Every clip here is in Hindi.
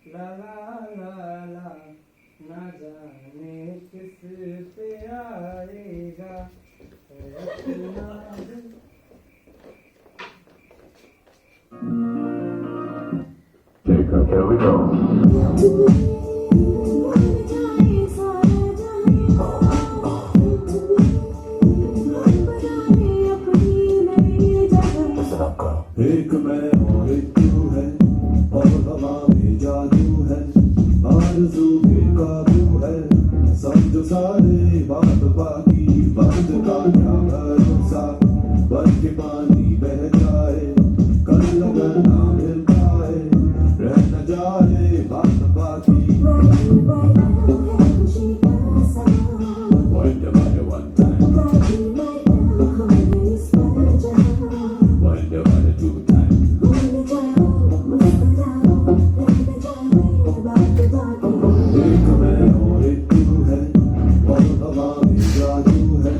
ला ला ला ला, ना जाने किस पे आएगा अपना दिल। Here we go. एक मैं और एक तू है, और हवा में जादू है, आरज़ू बेकाबू है, समझो सारे बात बाकी बंद का क्या भरोसा, बन के पानी बह जाए, कल अगर ना मिल पाए, रह न जाए बात बाकी। Point about it one time. Point about it two times. एक मैं और एक तू है, और हवा में जादू है,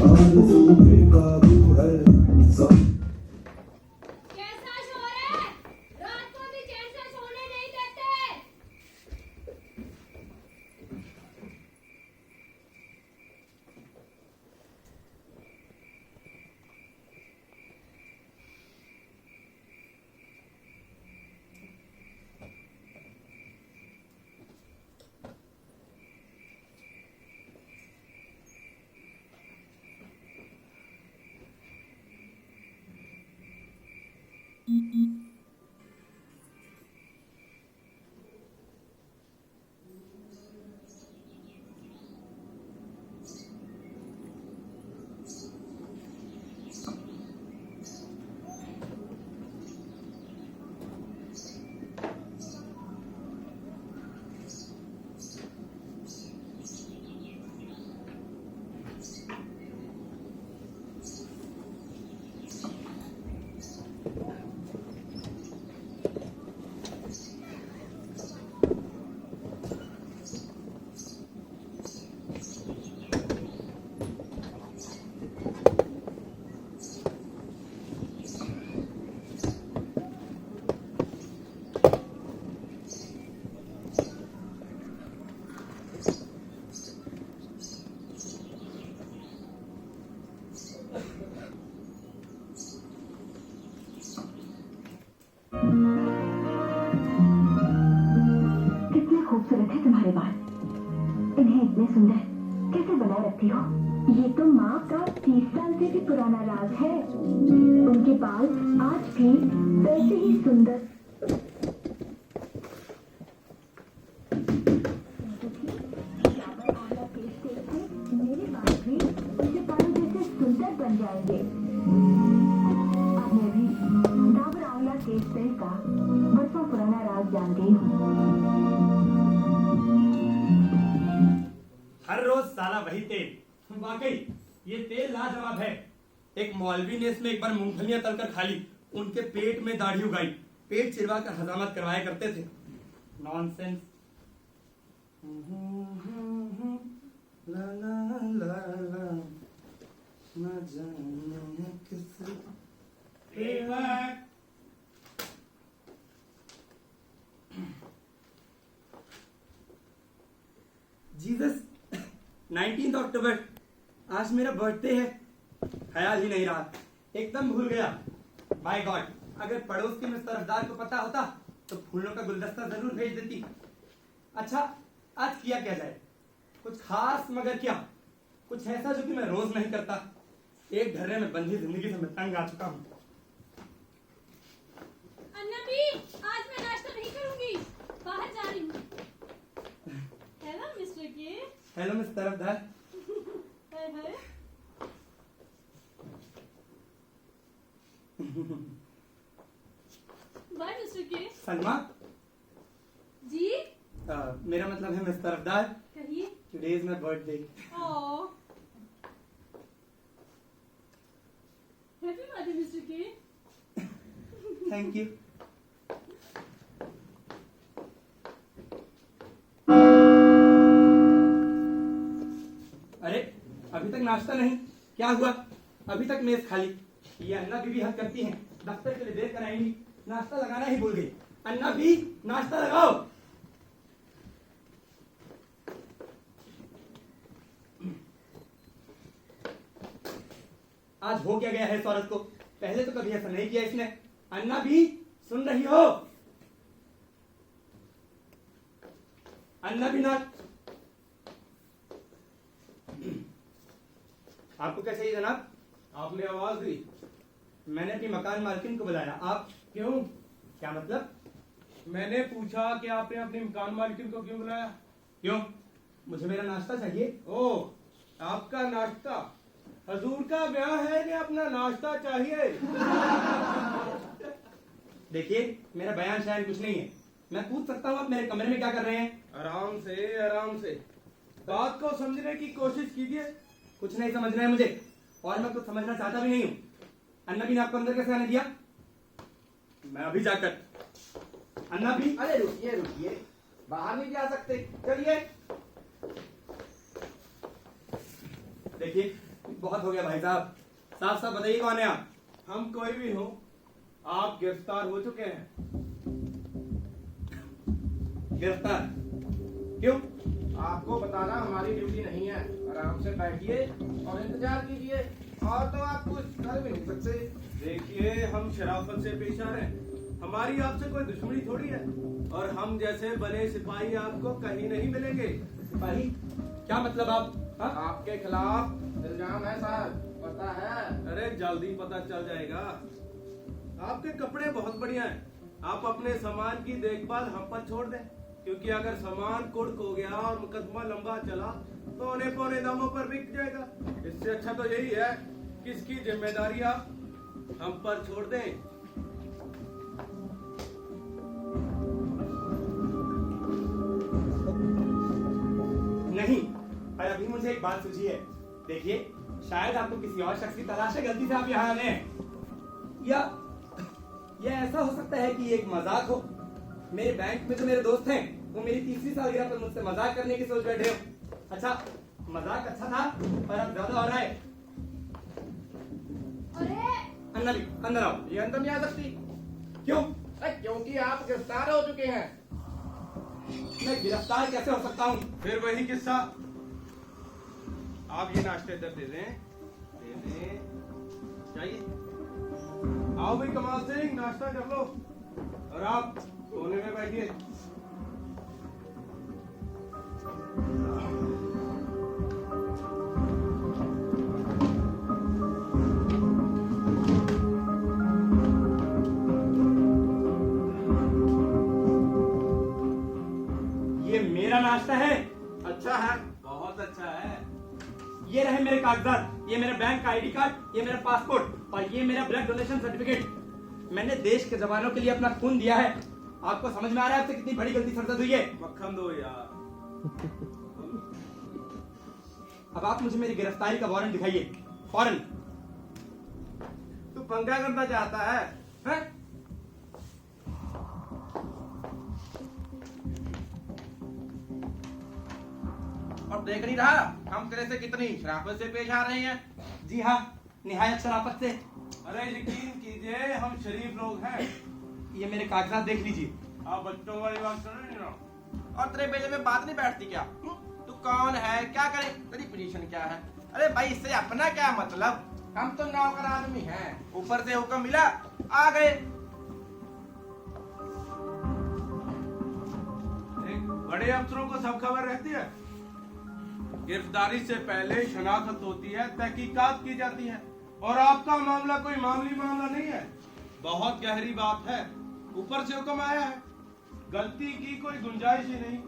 आरज़ू बेकाबू है, सब कैसा शोर है? रात को भी चैन से सोने नहीं देते। कितने खूबसूरत है तुम्हारे बाल। इन्हें इतने सुंदर कैसे बनाए रखती हो? ये तो माँ का 30 साल से भी पुराना राज है। उनके बाल आज भी वैसे ही सुंदर। मेरे बाल भी उनके बालों जैसे सुंदर बन जाएंगे। अब मैं भी डाबर आंवला केश तेल का बरसों पुराना राज जान गई हूँ। हर रोज साला वही तेल। वाकई ये तेल लाजवाब है। एक मौलवी ने इसमें एक बार मूंगफलियां तलकर खा ली, उनके पेट में दाढ़ी उगाई, पेट चिरवा कर हजामत करवाया करते थे। नॉनसेंस। ला ला ला ला, ना जाने किस पे जीसस 19 अक्टूबर, आज मेरा बर्थडे है। ख्याल ही नहीं रहा, एकदम भूल गया। बाय गॉड, अगर पड़ोस के मिस्टर अफदार को पता होता तो फूलों का गुलदस्ता जरूर भेज देती। अच्छा, आज किया क्या जाए? कुछ खास मगर क्या, कुछ ऐसा जो कि मैं रोज नहीं करता। एक ढर्रे में बंधी जिंदगी से मैं तंग आ चुका हूँ। अन्ना भी, आज मैं नाश्ता नहीं करूंगी, बाहर जा रही हूँ। Hello mister K. Hello mister Afdar. Hi hi. Bye mister K. Salma. जी। मेरा मतलब है मिस्टर अफदार, कहिए। Today is my birthday. Oh, happy birthday mister K. Thank you. अरे, अभी तक नाश्ता नहीं, क्या हुआ? अभी तक मेज खाली। ये अन्ना बीबी हद करती हैं, दफ्तर के लिए देर कराएंगी। नाश्ता लगाना ही भूल गई। अन्ना भी नाश्ता लगाओ। आज हो क्या गया है इस औरत को? पहले तो कभी ऐसा नहीं किया इसने। अन्ना भी सुन रही हो? अन्ना भी ना। आपको क्या चाहिए जनाब? आपने आवाज दी। मैंने अपनी मकान मालकिन को बुलाया। आप क्यों? क्या मतलब? मैंने पूछा कि आपने अपनी मकान मालिकिन को क्यों बुलाया? क्यों? मुझे मेरा नाश्ता चाहिए। ओ, आपका नाश्ता? हजूर का ब्याह है कि अपना नाश्ता चाहिए? देखिए, मेरा बयान शायद कुछ नहीं है। मैं पूछ सकता हूँ आप मेरे कमरे में क्या कर रहे हैं? आराम से, आराम से बात को समझने की कोशिश कीजिए। कुछ नहीं समझना है मुझे, और मैं कुछ समझना चाहता भी नहीं हूँ। अन्ना भी ने आपको अंदर कैसे आने दिया? मैं अभी जाकर। अन्ना भी। अरे रुकिए रुकिए, बाहर नहीं जा सकते, चलिए। देखिए, बहुत हो गया भाई साहब। साफ साफ बताइए कौन है आप? हम कोई भी हो, आप गिरफ्तार हो चुके हैं। गिरफ्तार? क्यों? आपको बताना हमारी ड्यूटी नहीं है। आराम से बैठिए और इंतजार कीजिए, और तो आप कुछ कर भी नहीं सकते। देखिए, हम शराफत से पेश आ रहे हैं। हमारी आपसे कोई दुश्मनी थोड़ी है, और हम जैसे बने सिपाही आपको कहीं नहीं मिलेंगे। सिपाही? क्या मतलब आप? हाँ? आपके खिलाफ इल्जाम है सर, पता है। अरे जल्दी पता चल जाएगा। आपके कपड़े बहुत बढ़िया हैं। आप अपने सामान की देखभाल हम पर छोड़ दें, क्योंकि अगर सामान कुड़क हो गया और मुकदमा लंबा चला तो औने पौने दामों पर बिक जाएगा। इससे अच्छा तो यही है कि इसकी जिम्मेदारी आप हम पर छोड़ दें। नहीं, पर अभी मुझे एक बात सूझी है। देखिए, शायद आपको किसी और शख्स की तलाश है, गलती से आप यहाँ आने हैं। या यह ऐसा हो सकता है कि ये एक मजाक हो। मेरे बैंक में जो मेरे दोस्त हैं, वो मेरी तीसरी सालगिरह पर मुझसे मजाक करने की सोच बैठे हो। अच्छा, मजाक अच्छा था, पर अब ज्यादा हो रहा है। अरे अन्ना भी, अंदर आओ। ये अंदर नहीं आ सकती। क्यों? अरे क्योंकि आप गिरफ्तार हो चुके हैं। मैं गिरफ्तार कैसे हो सकता हूँ? फिर वही किस्सा। आप ये नाश्ते इधर दे दें। चाहिए? आओ भाई कमाल सिंह, नाश्ता कर लो, और आप कोने में बैठिए। ये मेरा नाश्ता है। अच्छा है। बहुत अच्छा है। ये रहे मेरे कागजात, ये मेरा बैंक का आईडी कार्ड, ये मेरा पासपोर्ट, और ये मेरा ब्लड डोनेशन सर्टिफिकेट। मैंने देश के जवानों के लिए अपना खून दिया है। आपको समझ में आ रहा है आपसे कितनी बड़ी गलती सरजद हुई है? मक्खन दो यार। अब आप मुझे मेरी गिरफ्तारी का वारंट दिखाइए, फौरन। तू पंगा करना चाहता है, हैं? और देख नहीं रहा हम तेरे से कितनी शराफत से पेश आ रहे हैं। जी हाँ, निहायत शराफत से। अरे यकीन कीजिए, हम शरीफ लोग हैं। ये मेरे कागजात देख लीजिए। आप बच्चों वाली बात कर रहे हैं ना? और तेरे बेटे में बात नहीं बैठती क्या? तू कौन है, क्या करे, तेरी पोजीशन क्या है? अरे भाई, इससे अपना क्या मतलब? हम तो नौकर आदमी हैं, ऊपर से हुक्म मिला आ गए। एक बड़े अफसरों को सब खबर रहती है। गिरफ्तारी से पहले शनाख्त होती है, तहकीकात की जाती है, और आपका मामला कोई मामूली मामला नहीं है, बहुत गहरी बात है। ऊपर से हुक्म आया है, गलती की कोई गुंजाइश ही नहीं,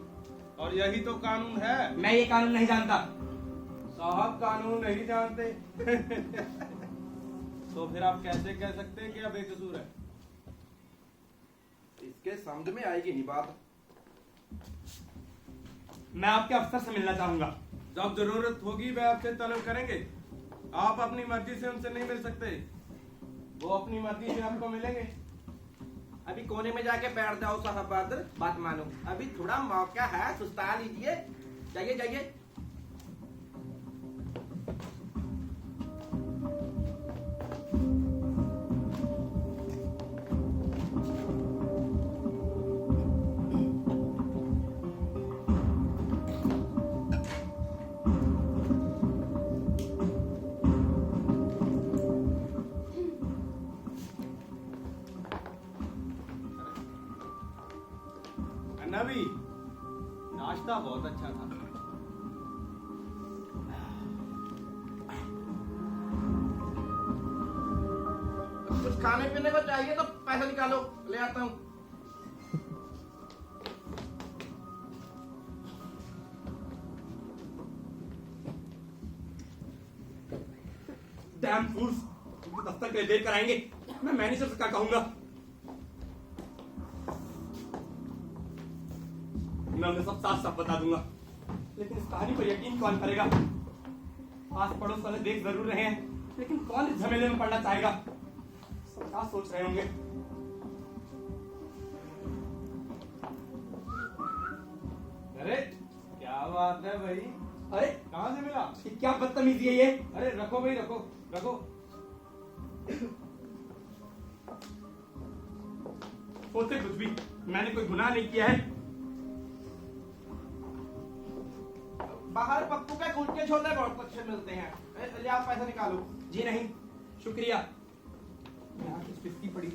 और यही तो कानून है। मैं ये कानून नहीं जानता। साहब कानून नहीं जानते तो फिर आप कैसे कह सकते हैं कि अब बेकसूर है? इसके समझ में आएगी नहीं बात। मैं आपके अफसर से मिलना चाहूंगा। जब जरूरत होगी वह आपसे तलब करेंगे। आप अपनी मर्जी से उनसे नहीं मिल सकते, वो अपनी मर्जी से आपको मिलेंगे। अभी कोने में जाके बैठ जाओ साहब बहादुर, बात मानो, अभी थोड़ा मौका है, सुस्ता लीजिए। जाइए जाइए। खाना भी, नाश्ता बहुत अच्छा था। कुछ खाने पीने को चाहिए तो पैसा निकालो, ले आता हूँ। डैम फूल्स, दफ्तर के लिए देर कराएंगे। मैं मैनेजर से क्या कहूंगा? मैं उन्हें सब साफ साफ बता दूंगा, लेकिन इस कहानी पर यकीन कौन करेगा? आस पड़ोस वाले देख जरूर रहे हैं, लेकिन कौन इस झमेले में पड़ना चाहेगा? सब क्या सोच रहे होंगे? अरे क्या बात है भाई, अरे कहाँ से मिला? ये क्या बदतमीजी है ये? अरे रखो भाई, रखो रखो। सोचे कुछ भी, मैंने कोई गुनाह नहीं किया है। बाहर पप्पू के कुलचे छोले बहुत अच्छे मिलते हैं। ले आप पैसा निकालो। जी नहीं, शुक्रिया। यहाँ कुछ बिस्की पड़ी।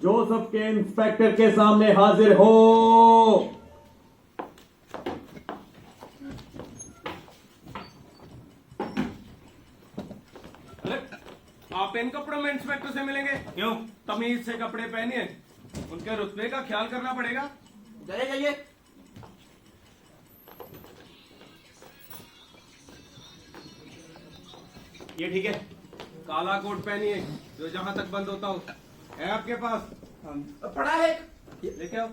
जोसेफ के इंस्पेक्टर के सामने हाजिर हो। अरे आप इन कपड़ों में इंस्पेक्टर से मिलेंगे? क्यों? तमीज से कपड़े पहनिए, उनके रुतबे का ख्याल करना पड़ेगा। जाइए जाइए। ये ठीक है, काला कोट पहनिए जो जहां तक बंद होता हो। है आपके पास? पड़ा है। लेके आओ।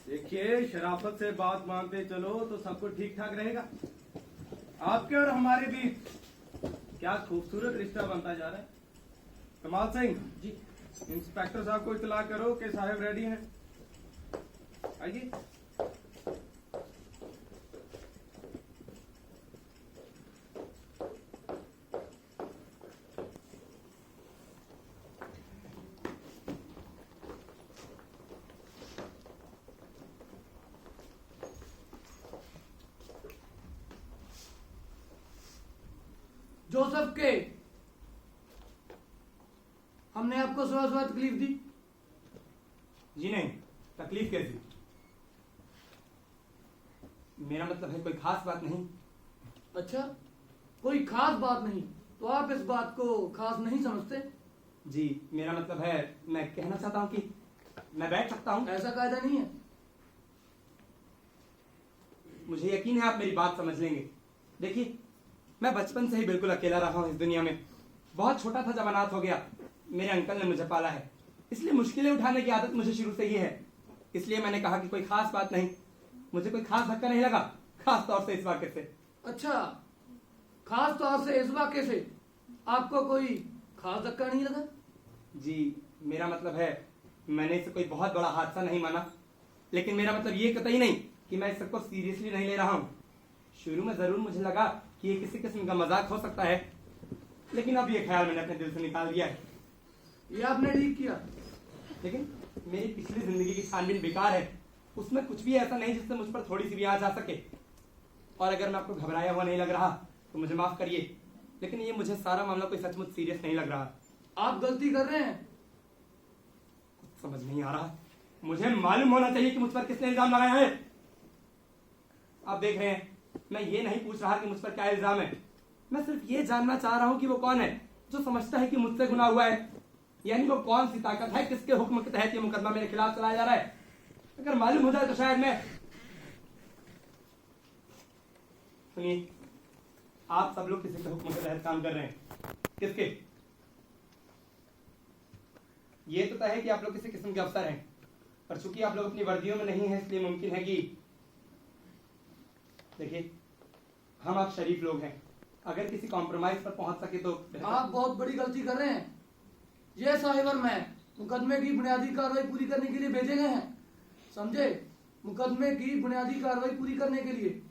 देखिए, शराफत से बात मानते चलो तो सब कुछ ठीक ठाक रहेगा। आपके और हमारे बीच क्या खूबसूरत रिश्ता बनता जा रहा है। कमाल सिंह जी, इंस्पेक्टर साहब को इतला करो कि साहब रेडी हैं। आइए। जोसेफ के, हमने आपको सुबह सुबह तकलीफ दी? जी नहीं, तकलीफ कैसी? मेरा मतलब है कोई खास बात नहीं। अच्छा, कोई खास बात नहीं तो आप इस बात को खास नहीं समझते? जी, मेरा मतलब है, मैं कहना चाहता हूँ कि मैं बैठ सकता हूँ। ऐसा कायदा नहीं है। मुझे यकीन है आप मेरी बात समझ लेंगे। देखिए, मैं बचपन से ही बिल्कुल अकेला रहा हूँ इस दुनिया में। बहुत छोटा था जब अनाथ हो गया। मेरे अंकल ने मुझे पाला है, इसलिए मुश्किलें उठाने की आदत मुझे शुरू से ही है। इसलिए मैंने कहा कि कोई खास बात नहीं, मुझे कोई खास धक्का नहीं लगा, खास तौर से इस वाक्य से। अच्छा, खास तौर से इस वाक्य से आपको कोई खास धक्का नहीं लगा? जी, मेरा मतलब है, मैंने इसे कोई बहुत बड़ा हादसा नहीं माना, लेकिन मेरा मतलब ये कतई नहीं कि मैं इस सबको सीरियसली नहीं ले रहा हूँ। शुरू में जरूर मुझे लगा कि ये किसी किस्म का मजाक हो सकता है, लेकिन अब ये ख्याल मैंने अपने दिल से निकाल दिया है। ये आपने ठीक किया। लेकिन मेरी पिछली जिंदगी की छानबीन बेकार है, उसमें कुछ भी ऐसा नहीं जिससे मुझ पर थोड़ी सी भी आँच आ सके। और अगर मैं आपको घबराया हुआ नहीं लग रहा तो मुझे माफ करिए, लेकिन ये मुझे सारा मामला कोई सचमुच सीरियस नहीं लग रहा। आप गलती कर रहे हैं। कुछ समझ नहीं आ रहा। मुझे मालूम होना चाहिए कि मुझ पर किसने इल्जाम लगाया है। आप देख रहे हैं, मैं ये नहीं पूछ रहा कि मुझ पर क्या इल्जाम है, मैं सिर्फ ये जानना चाह रहा हूं कि वो कौन है जो समझता है कि मुझसे गुनाह हुआ है। यानी वो कौन सी ताकत है, किसके हुक्म के तहत ये मुकदमा मेरे खिलाफ चलाया जा रहा है। अगर मालूम हो जाए तो शायद मैं। सुनिए, आप सब लोग किसी के हुक्म के तहत काम कर रहे हैं। किसके? ये तो तय है कि आप लोग किसी किस्म के अफसर हैं, पर चूंकि आप लोग अपनी वर्दियों में नहीं हैं, इसलिए मुमकिन है कि, देखिए, हम आप शरीफ लोग हैं, अगर किसी कॉम्प्रोमाइज पर पहुंच सके तो आप बहुत बड़ी गलती कर रहे हैं। ये साहिब और मैं मुकदमे की बुनियादी कार्रवाई पूरी करने के लिए भेजे गए हैं, समझे? मुकदमे की बुनियादी कार्रवाई पूरी करने के लिए।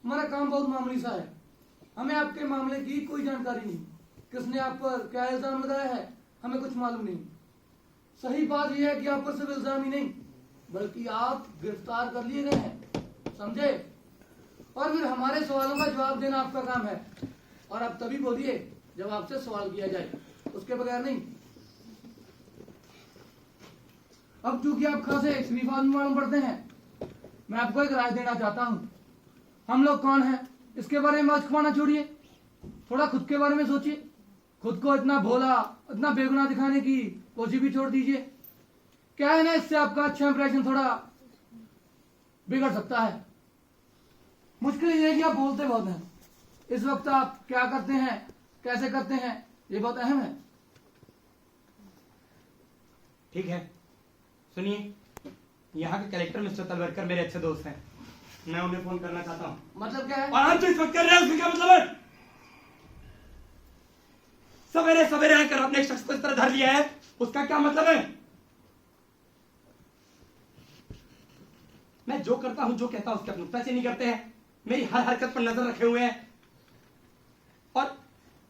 हमारा काम बहुत मामूली सा है, हमें आपके मामले की कोई जानकारी नहीं। किसने आप पर क्या इल्जाम लगाया है, हमें कुछ मालूम नहीं। सही बात यह है कि आप पर सिर्फ इल्जाम ही नहीं बल्कि आप गिरफ्तार कर लिए गए हैं, समझे? और फिर हमारे सवालों का जवाब देना आपका काम है। और आप तभी बोलिए जब आपसे सवाल किया जाए, उसके बगैर नहीं। अब चूंकि आप खासे शरीफ आदमी मालूम पड़ते हैं, मैं आपको एक राय देना चाहता हूं। हम लोग कौन हैं इसके बारे में अचकवाना छोड़िए, थोड़ा खुद के बारे में सोचिए। खुद को इतना भोला, इतना बेगुनाह दिखाने की कोशिश भी छोड़ दीजिए। क्या है ना, इससे आपका अच्छा इंप्रेशन थोड़ा बिगड़ सकता है। मुश्किल ये है कि आप बोलते बहुत हैं, इस वक्त आप क्या करते हैं, कैसे करते हैं, ये बहुत अहम है। ठीक है, सुनिए, यहाँ के कलेक्टर मिस्टर तलवरकर मेरे अच्छे दोस्त हैं, मैं उन्हें फोन करना चाहता हूँ। मतलब क्या है? और हम जो इस वक्त कर रहे हैं उसका क्या मतलब है? सवेरे सवेरे आकर आपने एक शख्स को इस तरह धर लिया है, उसका क्या मतलब है? मैं जो करता हूं, जो कहता हूं, उसके अपने पैसे नहीं करते हैं, मेरी हर हरकत पर नजर रखे हुए हैं। और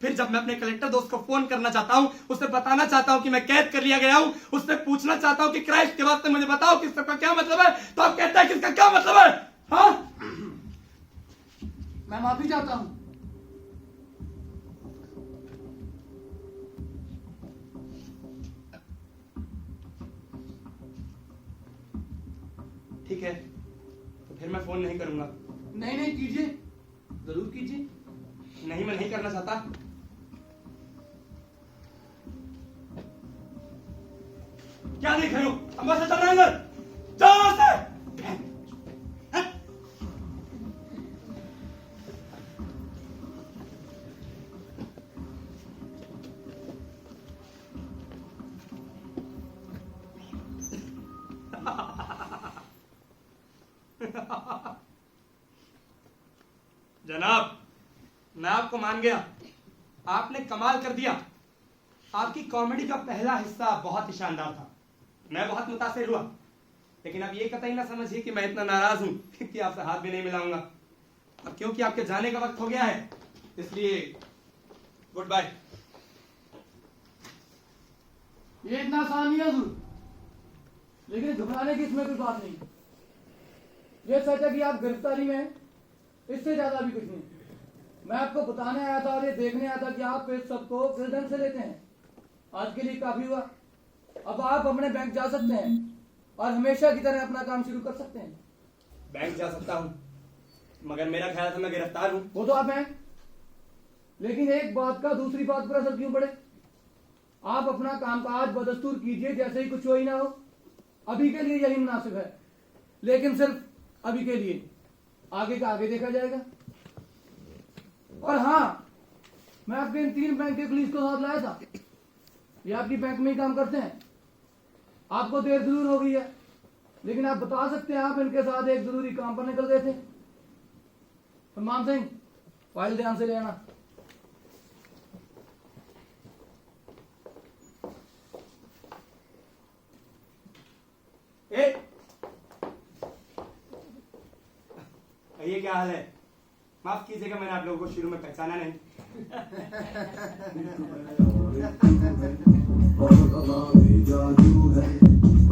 फिर जब मैं अपने कलेक्टर दोस्त को फोन करना चाहता हूं, उसे बताना चाहता हूं कि मैं कैद कर लिया गया हूं, उससे पूछना चाहता हूं कि क्राइस्ट के वास्ते मुझे बताओ कि इसका क्या मतलब है, तो आप कहते हैं कि इसका क्या मतलब है? हाँ, मैं माफी चाहता हूं। ठीक है, तो फिर मैं फोन नहीं करूंगा। नहीं नहीं, कीजिए, जरूर कीजिए। नहीं, मैं नहीं करना चाहता। क्या देख रहे हो? अंदर से चल रहे हैं, जाओ वहां से। जनाब, मैं आपको मान गया, आपने कमाल कर दिया। आपकी कॉमेडी का पहला हिस्सा बहुत ही शानदार था, मैं बहुत मुतासिर हुआ। लेकिन अब ये कतई ना समझिए कि मैं इतना नाराज हूं कि आपसे हाथ भी नहीं मिलाऊंगा। अब क्योंकि आपके जाने का वक्त हो गया है, इसलिए गुड बाय। ये इतना आसान नहीं है हुजूर, लेकिन घबराने की इसमें कोई बात नहीं। ये सच है कि आप गिरफ्तारी में हैं, इससे ज्यादा भी कुछ नहीं। मैं आपको बताने आया था और ये देखने आया था कि आप इस सबको किस ढंग से लेते हैं। आज के लिए काफी हुआ, अब आप अपने बैंक जा सकते हैं और हमेशा की तरह अपना काम शुरू कर सकते हैं। बैंक जा सकता हूं, मगर मेरा ख्याल था मैं गिरफ्तार हूं। वो तो आप हैं, लेकिन एक बात का दूसरी बात पर असर क्यों पड़े? आप अपना कामकाज बदस्तूर कीजिए जैसे ही कुछ हो ही ना हो। अभी के लिए यही मुनासिब है, लेकिन सिर्फ अभी के लिए, आगे का आगे देखा जाएगा। और हाँ, मैं आपके इन 3 बैंक के पुलिस को साथ लाया था, ये आपकी बैंक में ही काम करते हैं। आपको देर जरूर हो गई है, लेकिन आप बता सकते हैं आप इनके साथ एक जरूरी काम पर निकल गए थे। सलमान सिंह, फाइल ध्यान से ले आना। ये क्या हाल है? माफ कीजिएगा, मैंने आप लोगों को शुरू में पहचाना नहीं। और हवा में जादू है,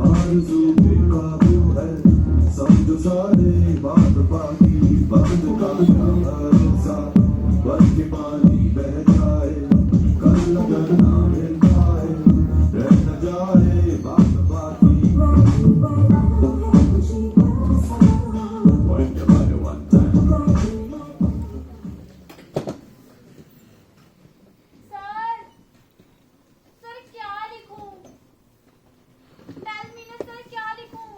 आरज़ू बेकाबू है, समझो सारे बात बाकी बंद का भरोसा, बन के पानी बह जाए, कल अगर ना मिल पाए, रह न जाए बात बाकी। Point your body one time. Sir क्या लिखूं? टेल मी ना सर, क्या लिखूं?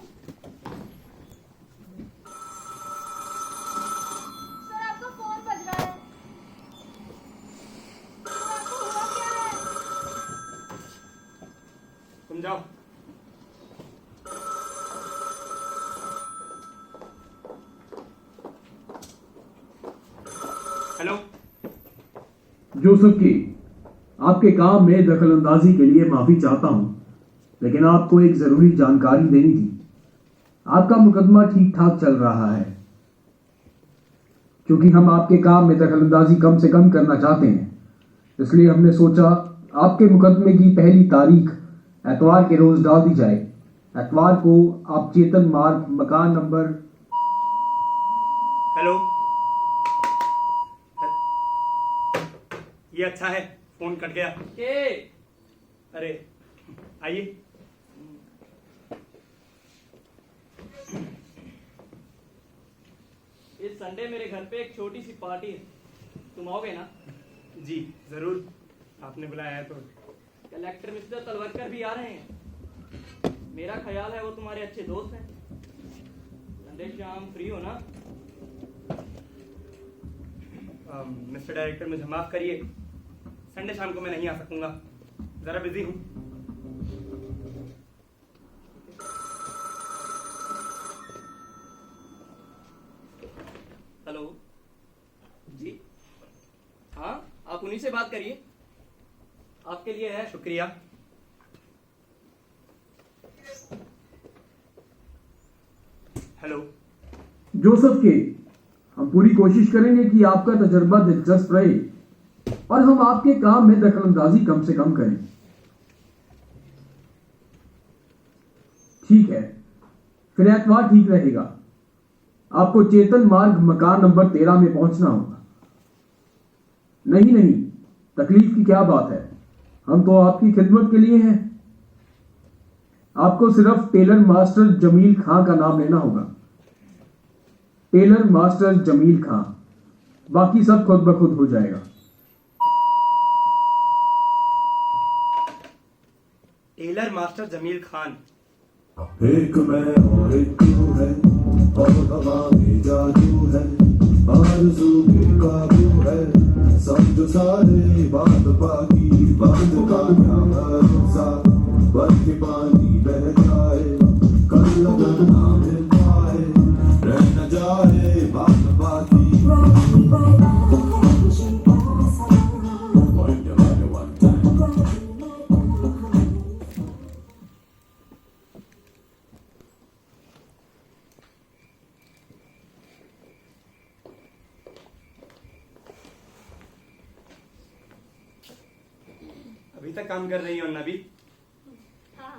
सर आपका फोन बज रहा है। सर आपको हुआ क्या है? तुम जाओ। हेलो, जोसेफ की, आपके काम में दखलंदाजी के लिए माफी चाहता हूं, लेकिन आपको एक जरूरी जानकारी देनी थी। आपका मुकदमा ठीक ठाक चल रहा है, क्योंकि हम आपके काम में दखलंदाजी कम से कम करना चाहते हैं, इसलिए हमने सोचा आपके मुकदमे की पहली तारीख एतवार के रोज डाल दी जाए। एतवार को आप चेतन मार्ग मकान नंबर। हेलो, ये अच्छा है, फोन कट गया। अरे आइए। इस संडे मेरे घर पे एक छोटी सी पार्टी है, तुम आओगे ना? जी जरूर, आपने बुलाया है तो। कलेक्टर मिस्टर तलवरकर भी आ रहे हैं। मेरा ख्याल है वो तुम्हारे अच्छे दोस्त हैं। संडे शाम फ्री हो ना? मिस्टर डायरेक्टर, मुझे माफ करिए, संडे शाम को मैं नहीं आ सकूंगा, जरा बिजी हूँ। हेलो जी, हाँ आप उन्हीं से बात करिए, आपके लिए है। शुक्रिया। हेलो। जोसेफ के, हम पूरी कोशिश करेंगे कि आपका तजर्बा दिलचस्प रहे और हम आपके काम में दखलंदाजी कम से कम करें। ठीक है, फिर एतवार ठीक रहेगा। आपको चेतन मार्ग मकान नंबर 13 में पहुंचना होगा। नहीं, तकलीफ की क्या बात है, हम तो आपकी खिदमत के लिए हैं। आपको सिर्फ टेलर मास्टर जमील खां का नाम लेना होगा। टेलर मास्टर जमील खां, बाकी सब खुद ब खुद हो जाएगा। Tailor master Jamil Khan. एक मैं और एक तू है, और हवा में जादू है, आरज़ू बेकाबू है, समझो सारे बात बाकी, बात का क्या भरोसा, बन के पानी बह जाए, कल अगर ना मिल पाए, रह न जाए बात बाकी। अभी तक काम कर रही हो नबी? हाँ,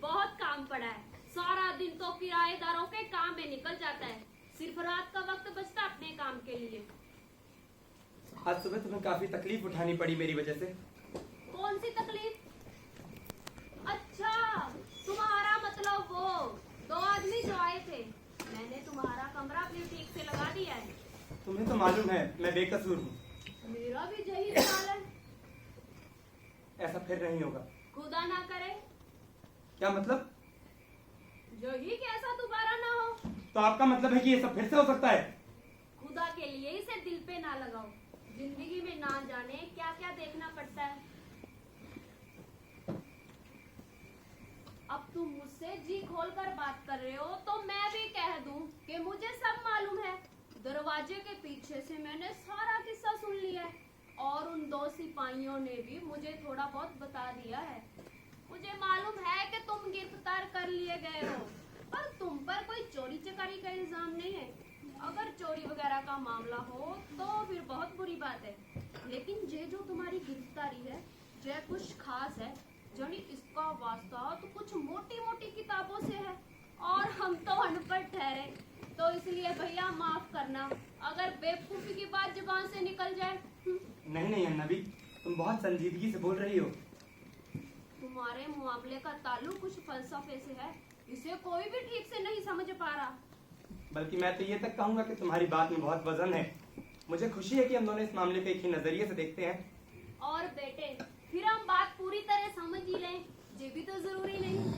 बहुत काम पड़ा है। सारा दिन तो किराएदारों के काम में निकल जाता है, सिर्फ रात का वक्त बचता अपने काम के लिए। आज सुबह तुम्हें काफी तकलीफ उठानी पड़ी मेरी वजह से। कौन सी तकलीफ? अच्छा, तुम्हारा मतलब वो 2 आदमी जो आए थे। मैंने तुम्हारा कमरा भी ठीक से लगा दिया है। तुम्हें तो मालूम है मैं बेकसूर हूँ। मेरा भी यही ख्याल है। ऐसा फिर नहीं होगा। खुदा ना करे। क्या मतलब? यही कि ऐसा दोबारा ना हो। तो आपका मतलब है कि ये सब फिर से हो सकता है? खुदा के लिए इसे दिल पे ना लगाओ। जिंदगी में ना जाने क्या क्या देखना पड़ता है। अब तुम मुझसे जी खोल कर बात कर रहे हो तो मैं भी कह दूं कि मुझे सब मालूम है। दरवाजे के पीछे से मैंने सारा किस्सा सुन लिया है और उन 2 सिपाहियों ने भी मुझे थोड़ा बहुत बता दिया है। मुझे मालूम है कि तुम गिरफ्तार कर लिए गए हो, पर तुम पर कोई चोरी चकारी का इल्जाम नहीं है। अगर चोरी वगैरह का मामला हो तो फिर बहुत बुरी बात है, लेकिन ये जो तुम्हारी गिरफ्तारी है ये कुछ खास है। जानी इसका वास्ता तो कुछ मोटी मोटी किताबों से है और हम तो अनपढ़ ठहरे, तो इसलिए भैया माफ करना अगर बेवकूफी की बात जुबान से निकल जाए। नहीं नबी, तुम बहुत संजीदगी से बोल रही हो। तुम्हारे मुआवले का ताल्लुक कुछ फलसफे से है, इसे कोई भी ठीक से नहीं समझ पा रहा। बल्कि मैं तो ये तक कहूंगा कि तुम्हारी बात में बहुत वजन है। मुझे खुशी है कि हम दोनों इस मामले को एक ही नजरिए से देखते हैं। और बेटे, फिर हम बात पूरी तरह समझ ही लें, ये भी तो जरूरी नहीं।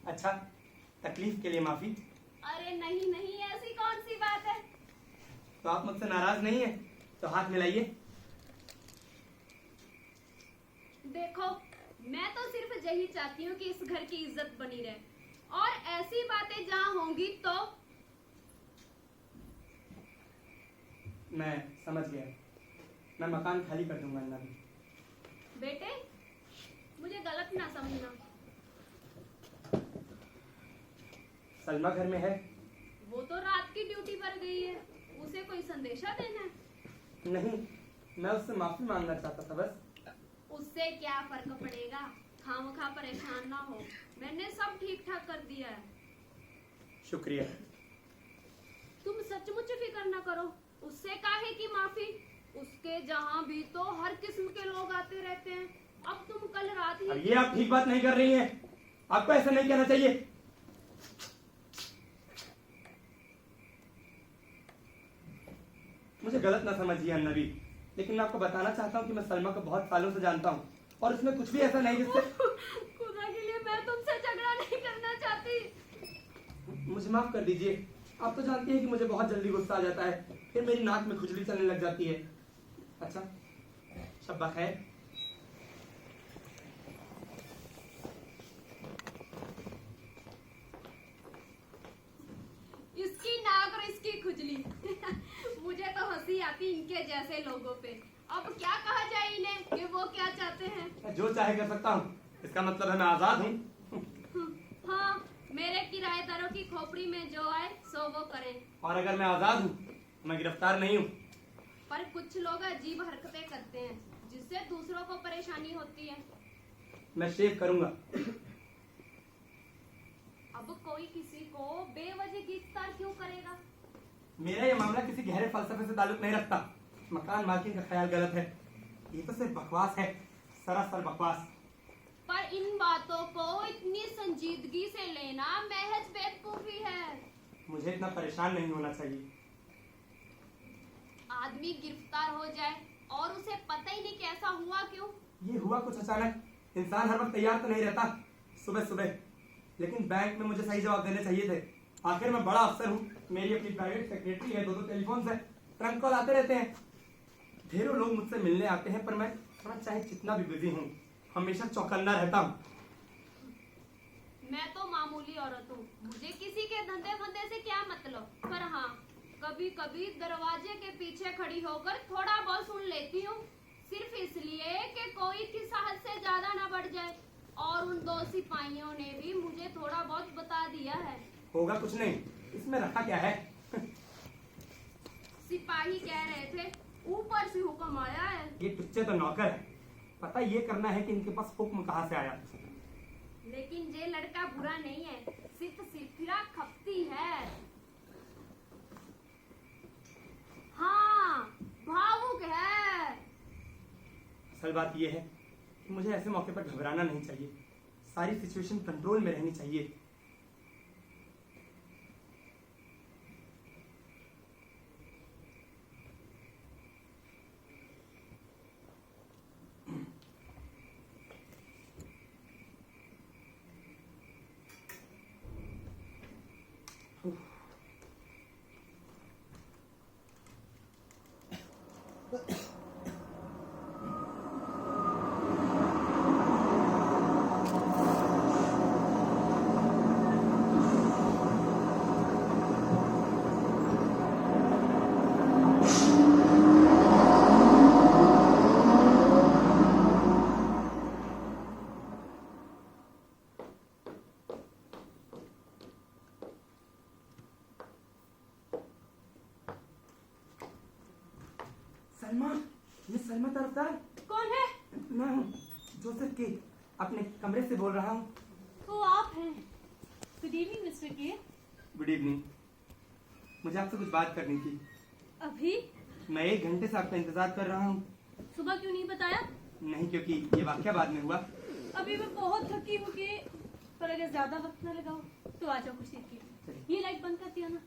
अच्छा, तकलीफ के लिए माफी। अरे नहीं, ऐसी कौन सी बात है। तो आप मुझसे नाराज नहीं है तो हाथ मिलाइए। देखो, मैं तो सिर्फ यही चाहती हूँ कि इस घर की इज्जत बनी रहे, और ऐसी बातें जहाँ होंगी तो। मैं समझ गया, मैं मकान खाली कर दूंगा नबी। बेटे, मुझे गलत ना समझना। सलमा घर में है? वो तो रात की ड्यूटी पर गई है, उसे कोई संदेशा देना है। नहीं, मैं उससे माफी मांगना चाहता था बस। उससे क्या फर्क पड़ेगा? खामखा परेशान ना हो, मैंने सब ठीक ठाक कर दिया है। शुक्रिया। तुम सचमुच फिक्र न करो, उससे काहे की माफी? उसके जहाँ भी तो हर किस्म के लोग आते रहते हैं। अब तुम कल रात अब ही ये आप ठीक बात नहीं कर रही हैं। आपको ऐसा नहीं कहना चाहिए। मुझे गलत ना समझिए अन्नवी, लेकिन मैं आपको बताना चाहता हूँ कि मैं सलमा को बहुत सालों से जानता हूँ और उसमें कुछ भी ऐसा नहीं जिससे खुदा के लिए मैं तुमसे झगड़ा नहीं करना चाहती। मुझे माफ कर दीजिए। आप तो जानती हैं कि मुझे बहुत जल्दी गुस्सा आ जाता है, फिर मेरी नाक में खुजली चलने लग जाती है। अच्छा, शब्बा खैर। इसकी नाक और इसकी खुजली मुझे तो हंसी आती इनके जैसे लोगों पे। अब क्या कहा जाए इन्हें कि वो क्या चाहते हैं? मैं जो चाहे कर सकता हूँ, इसका मतलब है मैं आजाद हूँ। हाँ, मेरे किराएदारों की खोपड़ी में जो आए सो वो करें। और अगर मैं आजाद हूँ, मैं गिरफ्तार नहीं हूँ। पर कुछ लोग अजीब हरकतें करते हैं जिससे दूसरों को परेशानी होती है। मैं शेव करूंगा। अब कोई किसी को बेवजह गिरफ्तार क्यों करेगा? मेरा ये मामला किसी गहरे फलसफे से ताल्लुक नहीं रखता। मकान मालकिन का ख्याल गलत है। ये तो सिर्फ बकवास है, सरासर बकवास। पर इन बातों को इतनी संजीदगी से लेना महज बेवकूफी है। मुझे इतना परेशान नहीं होना चाहिए। आदमी गिरफ्तार हो जाए और उसे पता ही नहीं कैसा हुआ क्यों। ये हुआ कुछ अचानक। इंसान हर वक्त तैयार तो नहीं रहता सुबह सुबह, लेकिन बैंक में मुझे सही जवाब देने चाहिए थे। आखिर मैं बड़ा अफसर हूँ, मेरी अपनी प्राइवेट सेक्रेटरी है, 2 टेलीफोन है, ट्रंक कॉल आते रहते हैं। ढेरों लोग मुझसे मिलने आते हैं, पर मैं चाहे जितना भी बिजी हूँ, हमेशा चौकन्ना रहता हूँ। मैं तो मामूली औरत हूँ, मुझे किसी के धंधे फंदे से क्या मतलब। पर हाँ, कभी कभी दरवाजे के पीछे खड़ी होकर थोड़ा बहुत सुन लेती हूँ, सिर्फ इसलिए कि कोई किस्सा हद से ज्यादा ना बढ़ जाए। और उन 2 सिपाहियों ने भी मुझे थोड़ा बहुत बता दिया है। होगा कुछ नहीं, इसमें रखा क्या है? सिपाही कह रहे थे ऊपर से हुक्म आया है। ये टुच्चे तो नौकर है, पता ये करना है कि इनके पास हुक्म कहाँ से आया। लेकिन ये लड़का बुरा नहीं है, सिर्फ सिरफिरा खपती है। हाँ, भावुक है। असल बात ये है कि मुझे ऐसे मौके पर घबराना नहीं चाहिए। सारी सिचुएशन कंट्रोल में रहनी चाहिए। सलमा, मिस सलमा तरफदार। कौन है? मैं हूँ जोसेफ के, अपने कमरे से बोल रहा हूँ। तो आप हैं। गुड इवनिंग मिस्टर के। Good evening. मुझे आपसे कुछ बात करनी थी। अभी? मैं 1 घंटे से आपका इंतजार कर रहा हूँ। सुबह क्यों नहीं बताया? नहीं, क्योंकि ये वाकया बाद में हुआ। अभी मैं बहुत थकी हूँ कि, पर अगर ज्यादा वक्त न लगाओ तो आ जाओ कुछ देर के लिए। ये लाइट बंद कर दिया ना,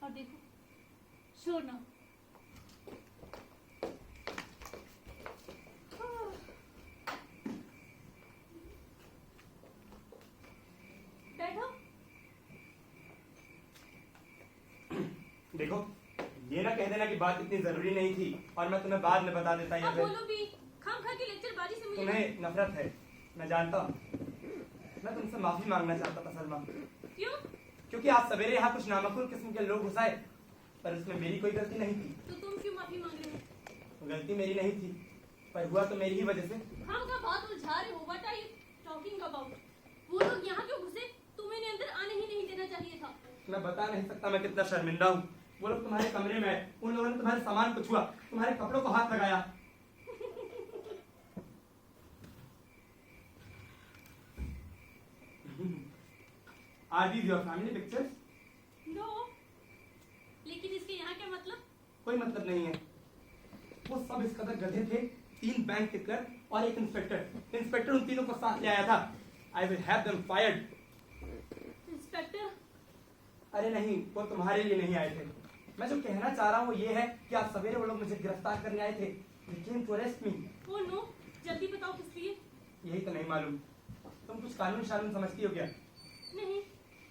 और देखो शोर ना। बैठो। देखो, ये ना कह देना कि बात इतनी जरूरी नहीं थी और मैं तुम्हें बाद में बता देता। अब बोलो भी, खामखा की लेक्चरबाजी से मुझे तुम्हें नफरत है, मैं जानता हूँ। मैं तुमसे माफी मांगना चाहता था सलमा। क्यों? क्योंकि आज सवेरे यहाँ कुछ नामकुल किस्म के लोग घुस आए, पर उसमें मेरी कोई गलती नहीं थी। तो तुम क्यों माफी मांग रहे हो? गलती मेरी नहीं थी, पर हुआ तो मेरी ही वजह से। खामखा बहुत उलझा रहे हो। What are you talking about? वो लोग यहाँ क्यों घुसे? तुम्हें इन्हें अंदर आने ही नहीं देना चाहिए था। मैं बता नहीं सकता मैं कितना शर्मिंदा हूँ। वो लोग तुम्हारे कमरे में आए, उन लोगों ने तुम्हारे सामान को छुआ, तुम्हारे कपड़ों को हाथ लगाया। Are these your family pictures? No, लेकिन इसके यहाँ क्या मतलब? कोई मतलब नहीं है। वो सब इस कदर गधे थे, 3 बैंक के क्लर्क और एक इंस्पेक्टर। इंस्पेक्टर उन तीनों को साथ ले आया था। I will have them fired. Inspector, अरे नहीं, वो तुम्हारे लिए नहीं आए थे। मैं जो कहना चाह रहा हूँ वो ये है कि आज सवेरे वो लोग मुझे गिरफ्तार करने आए थे। They came to arrest me. Oh no, जल्दी बताओ किस लिए? यही तो नहीं मालूम। तुम कुछ कानून शानून समझती हो क्या? नहीं,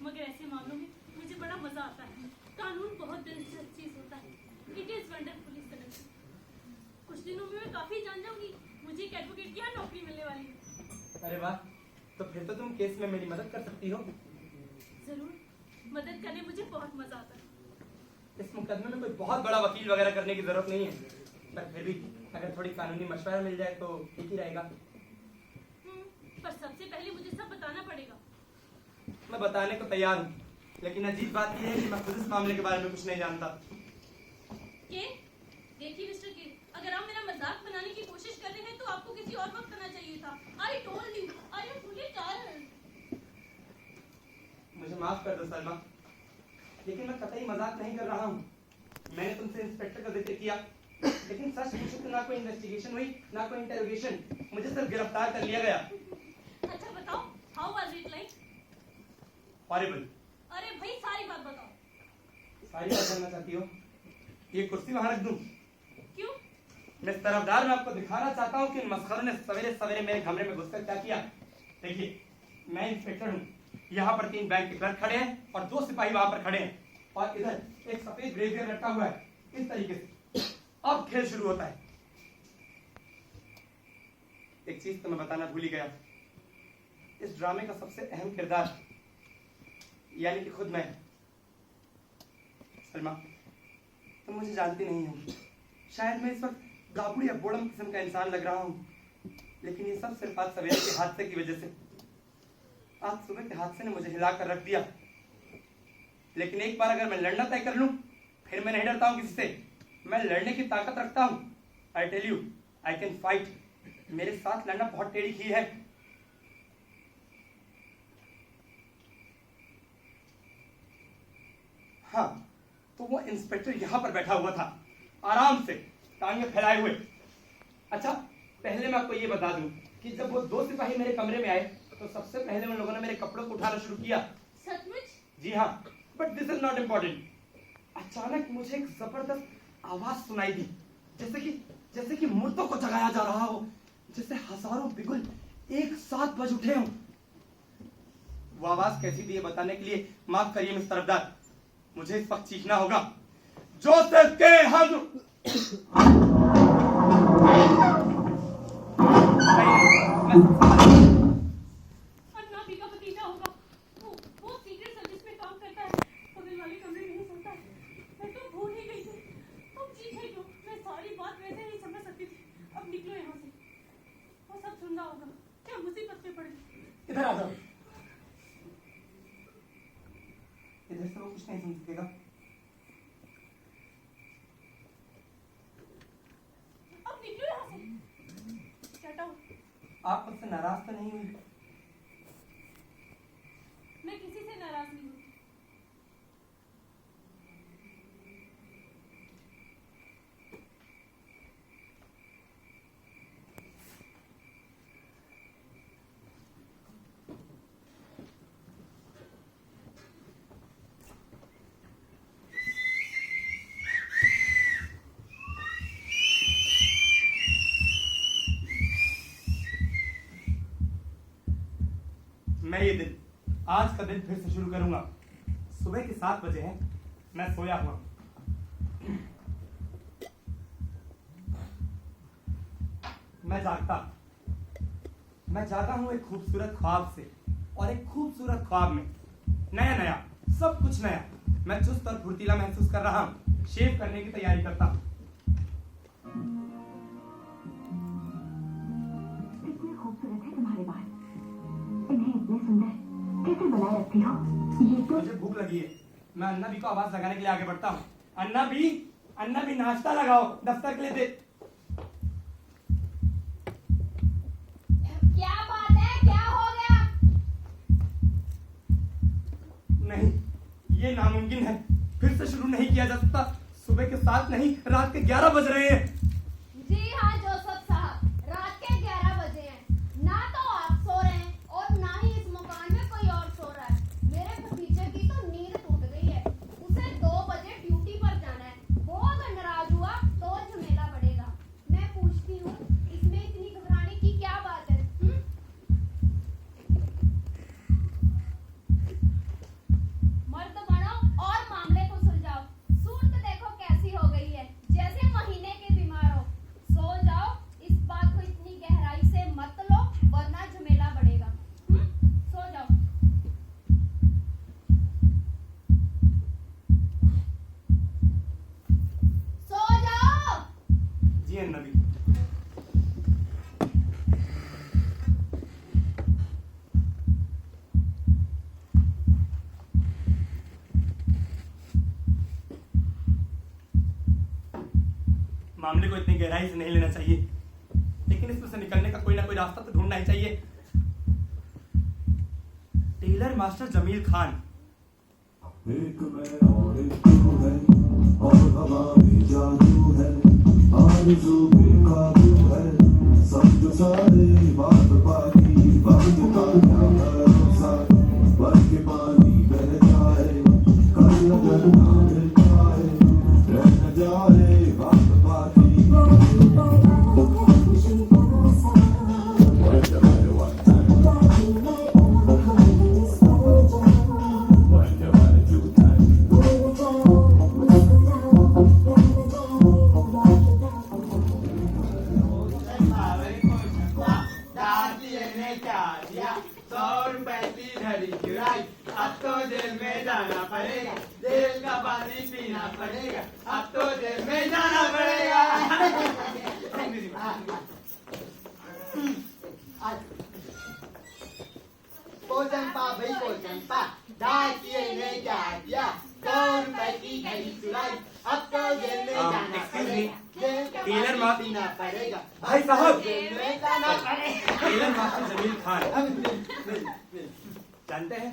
मगर ऐसे मामलों में मुझे बड़ा मजा आता है। कानून बहुत दिलचस्प चीज होता है। It is wonderful connection. कुछ दिनों में मैं काफी जान जाऊंगी। मुझे एक एडवोकेट की यहाँ नौकरी मिलने वाली है। अरे वाह, तो फिर तो तुम केस में मेरी मदद कर सकती हो। जरूर, मदद करने मुझे बहुत मजा आता है। इस मुकदमे में कोई बहुत बड़ा वकील वगैरह करने की जरूरत नहीं है, पर फिर भी अगर थोड़ी कानूनी मशवरा मिल जाए तो ठीक ही रहेगा। पर सबसे पहले मुझे सब बताना पड़ेगा। मैं बताने को तैयार हूँ, लेकिन अजीब बात यह है कि मैं खुद इस मामले के बारे में कुछ नहीं जानता। के? देखिए मिस्टर के, अगर आप मेरा मजाक बनाने की कोशिश कर रहे हैं तो आपको किसी और वक्त करना चाहिए था। I told you, I am fully tired. मुझे माफ कर दो सलमा, लेकिन मैं कतई मजाक नहीं कर रहा हूँ। मैंने तुमसे इंस्पेक्टर का जिक्र किया, लेकिन सच पूछो तो ना कोई इन्वेस्टिगेशन हुई, ना कोई इंटरोगेशन। मुझे सिर्फ गिरफ्तार कर लिया गया। अच्छा बताओ, how was it like? Horrible. अरे भाई सारी बात बताओ। सारी बात जानना चाहती हो? ये कुर्सी वहां रख दूं? क्यों? मैं इस तरफदार में आपको दिखाना चाहता हूँ कि इन मस्खरों ने सवेरे सवेरे मेरे कमरे में घुसकर क्या किया। देखिए, मैं इंस्पेक्टर हूँ। यहाँ पर 3 बैंक के क्लर्क खड़े हैं और 2 सिपाही वहां पर खड़े हैं, और इधर एक सफेद ब्रेजियर लटका हुआ है। इस तरीके से अब खेल शुरू होता है। एक चीज तो मैं बताना भूल ही गया। इस ड्रामे का सबसे अहम किरदार यानी कि खुद मैं। सलमा, तुम मुझे जानती नहीं हो। शायद मैं इस वक्त गाबुड़ या बोड़म किस्म का इंसान लग रहा हूँ, लेकिन ये सब सिर्फ आज सवेरे के हादसे की वजह से। आज सुबह के हादसे ने मुझे हिला कर रख दिया, लेकिन एक बार अगर मैं लड़ना तय कर लूं, फिर मैं नहीं डरता हूं किसी से। मैं लड़ने की ताकत रखता हूं। I tell you, I can fight. मेरे साथ लड़ना बहुत टेढ़ी खीर है। हाँ, तो वो इंस्पेक्टर यहां पर बैठा हुआ था, आराम से टांगे फैलाए हुए। अच्छा, पहले मैं आपको ये बता दूं कि जब वो 2 सिपाही मेरे कमरे में आए तो सबसे पहले उन लोगों ने मेरे कपड़ों को उठाना शुरू किया। सचमुच? जी हाँ, but this is not important. अचानक मुझे एक जबरदस्त आवाज सुनाई दी, जैसे कि मुर्दों को जगाया जा रहा हो, जैसे हजारों बिगुल एक साथ बज उठे हों। वो आवाज कैसी थी ये बताने के लिए माफ करिए मिस्टर अब्दार, मुझे इस वक्त चीखना होगा। जोसेफ के हम अन्ना भी का भतीजा होगा। वो सीक्रेट सर्विस में काम करता है। बगल वाले कमरे में ही सोता है। मैं तो भूल ही गई थी। तुम चीखे क्यों? मैं सारी बात वैसे ही समझ सकती थी। अब निकलो यहाँ से। वो सब सुनना होगा। क्या मुसीबत में पड़ गई। इधर आ जाओ। इधर से वो कुछ नहीं सुन सकेगा। अब निकलो यहाँ से। Get out. आप मुझसे नाराज तो नहीं हुई? मैं किसी से नाराज नहीं हूँ। मैं ये दिन, आज का दिन फिर से शुरू करूंगा। सुबह के 7 बजे हैं, मैं सोया हुआ। मैं जागा हूं एक खूबसूरत ख्वाब से, और एक खूबसूरत ख्वाब में नया नया सब कुछ नया। मैं चुस्त और फुर्तीला महसूस कर रहा हूँ। शेव करने की तैयारी करता हूँ। कितने खूबसूरत है तुम्हारे बाल, इन्हें इतने सुंदर कैसे बनाए रखती हो? ये तो मुझे भूख लगी है। मैं अन्ना भी को आवाज लगाने के लिए आगे बढ़ता हूँ। अन्ना भी नाश्ता लगाओ, दफ्तर के लिए दे। क्या बात है? क्या हो गया? नामुमकिन है, फिर से शुरू नहीं किया जा सकता। सुबह के 7 नहीं, रात के 11 बज रहे हैं। जी हाँ जोसेफ साहब, रात के 11 बजे हैं। ना तो आप सो रहे हैं और ना ही इस मकान में कोई और सो रहा है। मेरे भतीजे की तो नींद टूट गई है। उसे 2 बजे ड्यूटी पर जाना है। वो अगर नाराज हुआ तो झमेला बढ़ेगा। मैं पूछती हूँ, इसमें इतनी घबराने की क्या बात है? मर्द बनो और मामले को सुलझाओ। सूरत देखो कैसी हो गई है, जैसे महीने के बीमार हो। सो जाओ, इस बात को इतनी गहराई से मत लो, वरना झमेला बढ़ेगा। सो जाओ। सो जाओ। जी अन्नबी। मामले को इतनी गहराई से नहीं लेना चाहिए, लेकिन इसमें से निकलने का कोई ना कोई रास्ता तो ढूंढना ही चाहिए। Tailor master Jamil Khan. एक मैं और एक तू है, और हवा में जादू है, आरज़ू बेकाबू है, समझो सारे बात बाकी, वक्त का क्या भरोसा, बन के पानी बह जाए, कल अगर ना मिल पाए, रह न जाए बात बाकी। अब तो जेल में जाना पड़ेगा, जेल का पानी पीना पड़ेगा, अब तो जेल में जाना पड़ेगा। पोचंपा भाई पोचंपा, डाकिए ने क्या किया, 100 रुपए की घड़ी चुराई, अब तो जेल में जाना पड़ेगा, जेल का टेलर पानी पीना पड़ेगा। भाई साहब, जेल में जाना पड़ेगा। टेलर मास्टर जमील खान जानते हैं?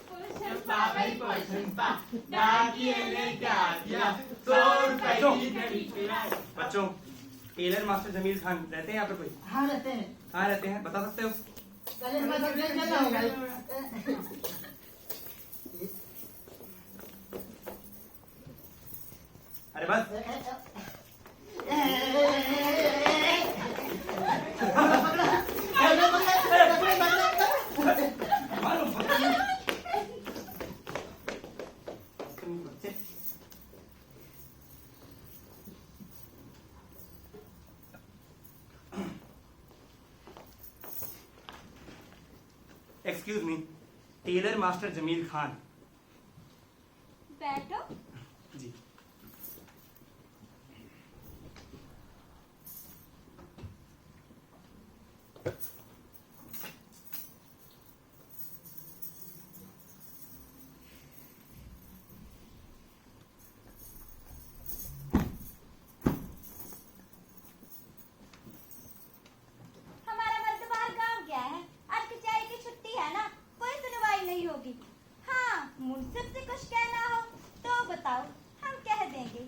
पोचंपा भाई पोचंपा, डाकिए ने क्या किया, 100 रुपए की घड़ी चुराई। बच्चों, टेलर मास्टर जमील खान रहते हैं यहाँ पे कोई? हाँ रहते हैं। कहाँ रहते हैं, बता सकते हो? अरे बस। मारो, बच्चे। Excuse me, tailor master Jamil Khan. बैठो। जी। हमारा वर्तमान काम क्या है? आज कचहरी की छुट्टी है ना, कोई सुनवाई नहीं होगी। हाँ, मुंसिफ से कुछ कहना हो तो बताओ, हम कह देंगे।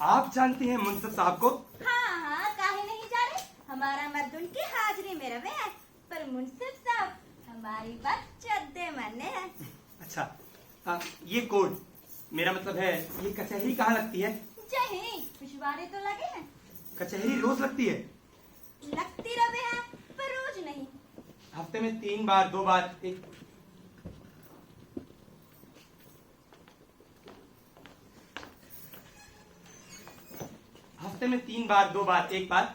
आप जानती हैं मुंसिफ साहब को? हाँ हाँ, काहे नहीं जाने, हमारा मर्द उनकी हाजिरी में रवे है, पर मुंसिफ साहब हमारी बात चद्दे माने हैं। अच्छा, ये कोर्ट, मेरा मतलब है ये कचहरी कहाँ लगती है? जहीं पिछवाड़े तो लगे हैं। कचहरी रोज लगती है? लगती रवे हैं, पर रोज नहीं। हफ्ते में 3 बार 2 बार एक। हफ्ते में 3 बार 2 बार 1 बार।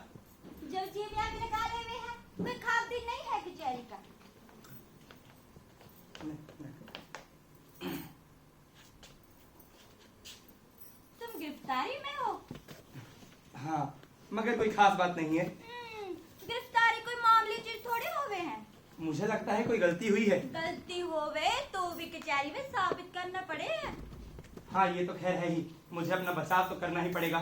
जब जीविया भी निकाले हुए हैं, कोई खास दिन नहीं है कचहरी का। तुम गिरफ्तारी में हो? हाँ, मगर कोई खास बात नहीं है। गिरफ्तारी कोई मामूली चीज थोड़ी होवे हैं। मुझे लगता है कोई गलती हुई है। गलती होवे तो भी कचहरी में साबित करना पड़े। हाँ, ये तो खैर है ही, मुझे अपना बचाव तो करना ही पड़ेगा।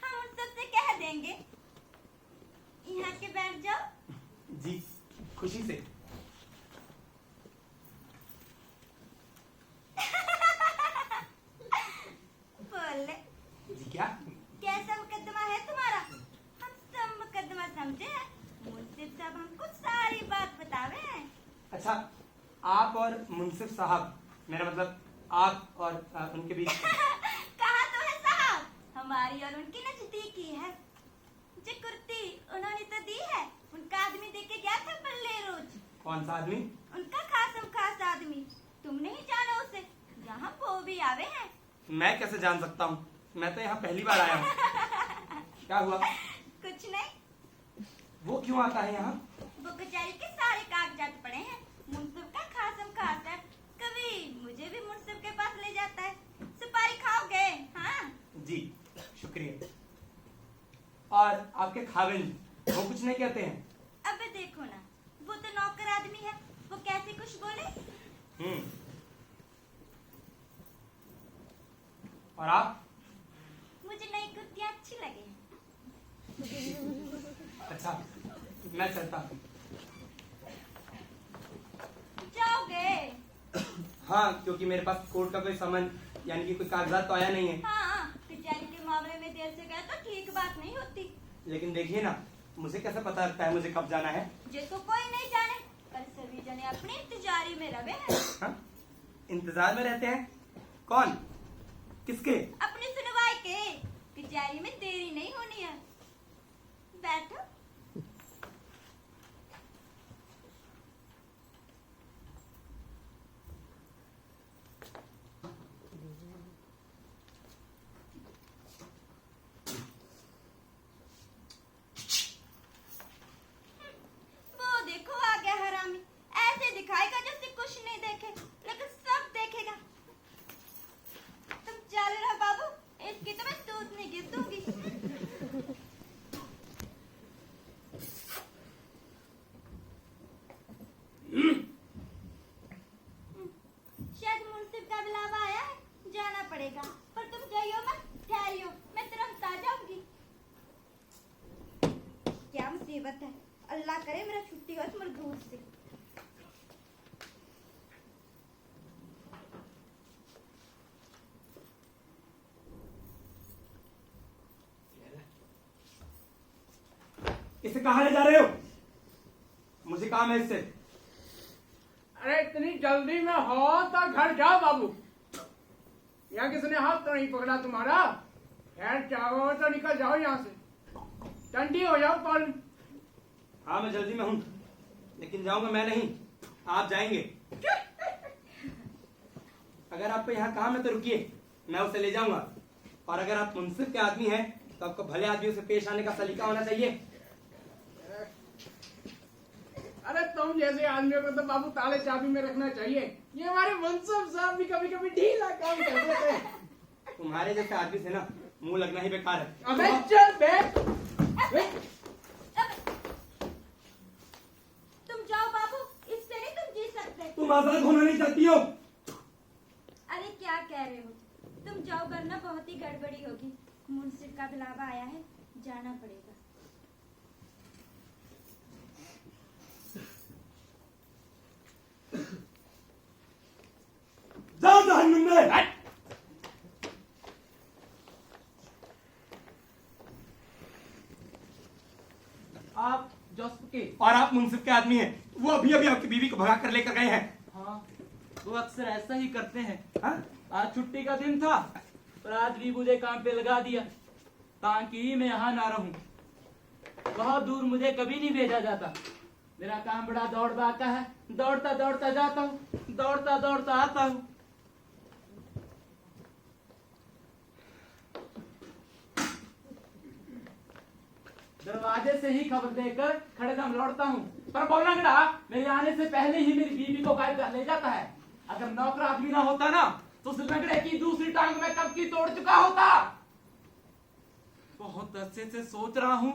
हम उन सबसे कह देंगे, यहाँ के बैठ जाओ। जी, खुशी से। अच्छा, आप और मुंसिफ साहब, मेरा मतलब आप और उनके बीच कहा तो है साहब, हमारी और उनकी नजदीकी है। जो कुर्ती उन्होंने तो दी है, उनका आदमी दे के गया था बल्ले रोज। कौन सा आदमी? उनका खासम खास आदमी, तुम नहीं जानो उसे, यहाँ वो भी आवे हैं। मैं कैसे जान सकता हूँ? मैं तो यहाँ पहली बार आया हूँ। क्या हुआ? कुछ नहीं, वो क्यों आता है यहाँ? वो कचहरी के सारे कागजात पड़े हैं। मुंसिफ का खासम खास है, कभी मुझे भी मुंसिफ के पास ले जाता है। सुपारी खाओगे? हाँ जी शुक्रिया। और आपके खाविंद वो कुछ नहीं कहते हैं? अब देखो ना, वो तो नौकर आदमी है, वो कैसे कुछ बोले। और आप? मुझे नई कुर्तियाँ अच्छी लगी। अच्छा, मैं चलता हूँ। जाओगे? हाँ, क्योंकि मेरे पास कोर्ट का कोई समन यानी कि कोई कागजात तो आया नहीं है। हाँ, कचहरी के मामले में देर से गए तो ठीक बात नहीं होती। लेकिन देखिए ना, मुझे कैसे पता लगता है मुझे कब जाना है? जे तो कोई नहीं जाने, पर सभी जने अपनी इंतजारी में रहे हैं। हाँ? इंतजार में रहते हैं? कौन? किसके? अपनी सुनवाई के। कचहरी में देरी नहीं होनी है। बैठो। वो देखो आ गया हरामी, ऐसे दिखाएगा जैसे कुछ नहीं देखे, लेकिन सब देखेगा। तुम चल रहा बाबू, इसकी तो मैं दूध नहीं गिर दूंगी। शायद मुंसिफ का बुलावा आया है, जाना पड़ेगा। पर तुम जाइयो मत, ठहरियो, मैं तुरंत आ जाऊंगी। क्या मुसीबत है, अल्लाह करे मेरा छुट्टी हो इस मजदूर से। इसे कहाँ ले जा रहे हो? मुझे काम है इससे। अरे इतनी जल्दी में हो तो घर जाओ बाबू। यहाँ किसने हाथ तो नहीं पकड़ा तुम्हारा? खैर चाहो तो निकल जाओ यहाँ से, ठंडी हो जाओ कल। हाँ मैं जल्दी में हूँ, लेकिन जाऊंगा मैं नहीं, आप जाएंगे। अगर आपको यहाँ काम है तो रुकिए, मैं उसे ले जाऊंगा। और अगर आप मुंसिफ के आदमी हैं तो आपको भले आदमियों से पेश आने का सलीका होना चाहिए। अरे तुम जैसे आदमियों को तो बाबू ताले चाबी में रखना चाहिए। ये हमारे मुंसिफ साहब भी कभी कभी ढीला काम कर देते हैं। तुम्हारे जैसे आदमी से ना मुंह लगना ही बेकार है। अबे चल बैठ। तुम जाओ बाबू, इससे नहीं तुम जी सकते। तुम आजाद होना नहीं चाहती हो? अरे क्या कह रहे हो, तुम जाओ वरना बहुत ही गड़बड़ी होगी। मुंसिफ का बुलावा आया है, जाना पड़ेगा। जाओ जहन्नुम में। आप जोसेफ के? और आप मुंसिफ के आदमी हैं। वो अभी अभी आपकी बीवी को भगा कर लेकर गए हैं। हाँ, वो अक्सर ऐसा ही करते हैं। हाँ? आज छुट्टी का दिन था, पर आज भी मुझे काम पे लगा दिया ताकि मैं यहाँ ना रहूं। बहुत दूर मुझे कभी नहीं भेजा जाता। मेरा काम बड़ा दौड़ भाग का है। दौड़ता दौड़ता जाता हूँ, दौड़ता दौड़ता आता हूँ। दरवाजे से ही खबर देकर खड़े दम लौटता हूँ, पर बोलंगड़ा मेरे आने से पहले ही मेरी बीवी को गायब कर ले जाता है। अगर नौकर आदमी ना होता ना तो उस लंगड़े की दूसरी टांग में कब की तोड़ चुका होता। बहुत अच्छे से सोच रहा हूँ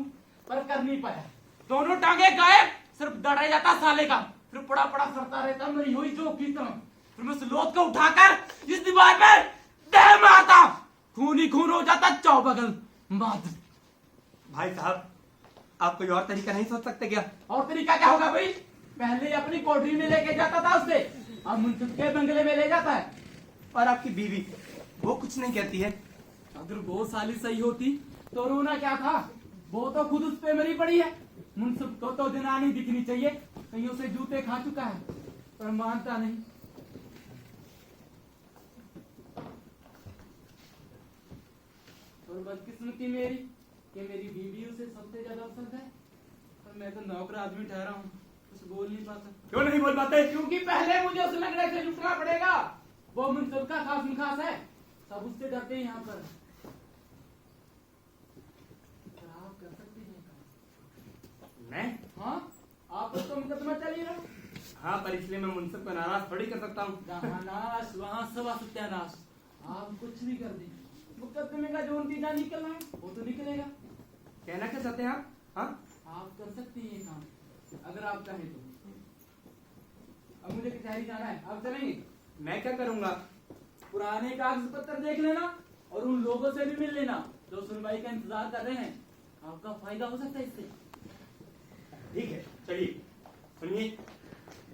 पर कर नहीं पाया। दोनों टांगे गायब, सिर्फ दड़ा जाता साले का, फिर पड़ा पड़ा सरता रहता मरी हुई जो की तरह। फिर मैं उस लोथ को उठाकर इस दीवार में दे मारता, खून ही खून हो जाता चौबगल मात। भाई साहब, आप कोई और तरीका नहीं सोच सकते क्या? और तरीका क्या होगा भाई? पहले अपनी कोठरी में लेके जाता था उसे, अब मुंसिफ के बंगले में ले जाता है। और आपकी बीवी वो कुछ नहीं कहती है? अगर वो साली सही होती तो रोना क्या था? वो तो खुद उस पे मरी पड़ी है। मुंसिफ को तो दिनानी दिखनी चाहिए, कहीं उसे जूते खा चुका है। पर मानता नहीं। और बदकिस्मती मेरी कि मेरी बीवी उसे सबसे ज्यादा पसंद है, और मैं तो नौकर आदमी ठहरा हूँ, कुछ बोल नहीं पाता। क्यों नहीं बोल पाते? क्योंकि पहले मुझे उस लंगड़े से लुटना पड़ेगा। वो मुंसिफ का खास मुखास है, सब उससे डरते हैं यहाँ पर। क्या आप कर सकते हैं काम? मैं? हाँ, आप तो मुकदमा चल रहा। हाँ, पर इसलिए मैं मुंसिफ को नाराज थोड़ी कर सकता हूँ। जहाँ नाश वहाँ सवा सत्यानाश। आप कुछ भी कर दें, मुकदमे का जो नतीजा निकलना है वो तो निकलेगा। कहना क्या चाहते हैं आप? हाँ, आप कर सकते हैं ये काम, अगर आप चाहें तो। अब मुझे कचहरी जाना है, आप चलेंगे? मैं क्या करूँगा? पुराने कागज पत्र देख लेना और उन लोगों से भी मिल लेना जो सुनवाई का इंतजार कर रहे हैं। आपका फायदा हो सकता है इससे। ठीक है, चलिए। सुनिए,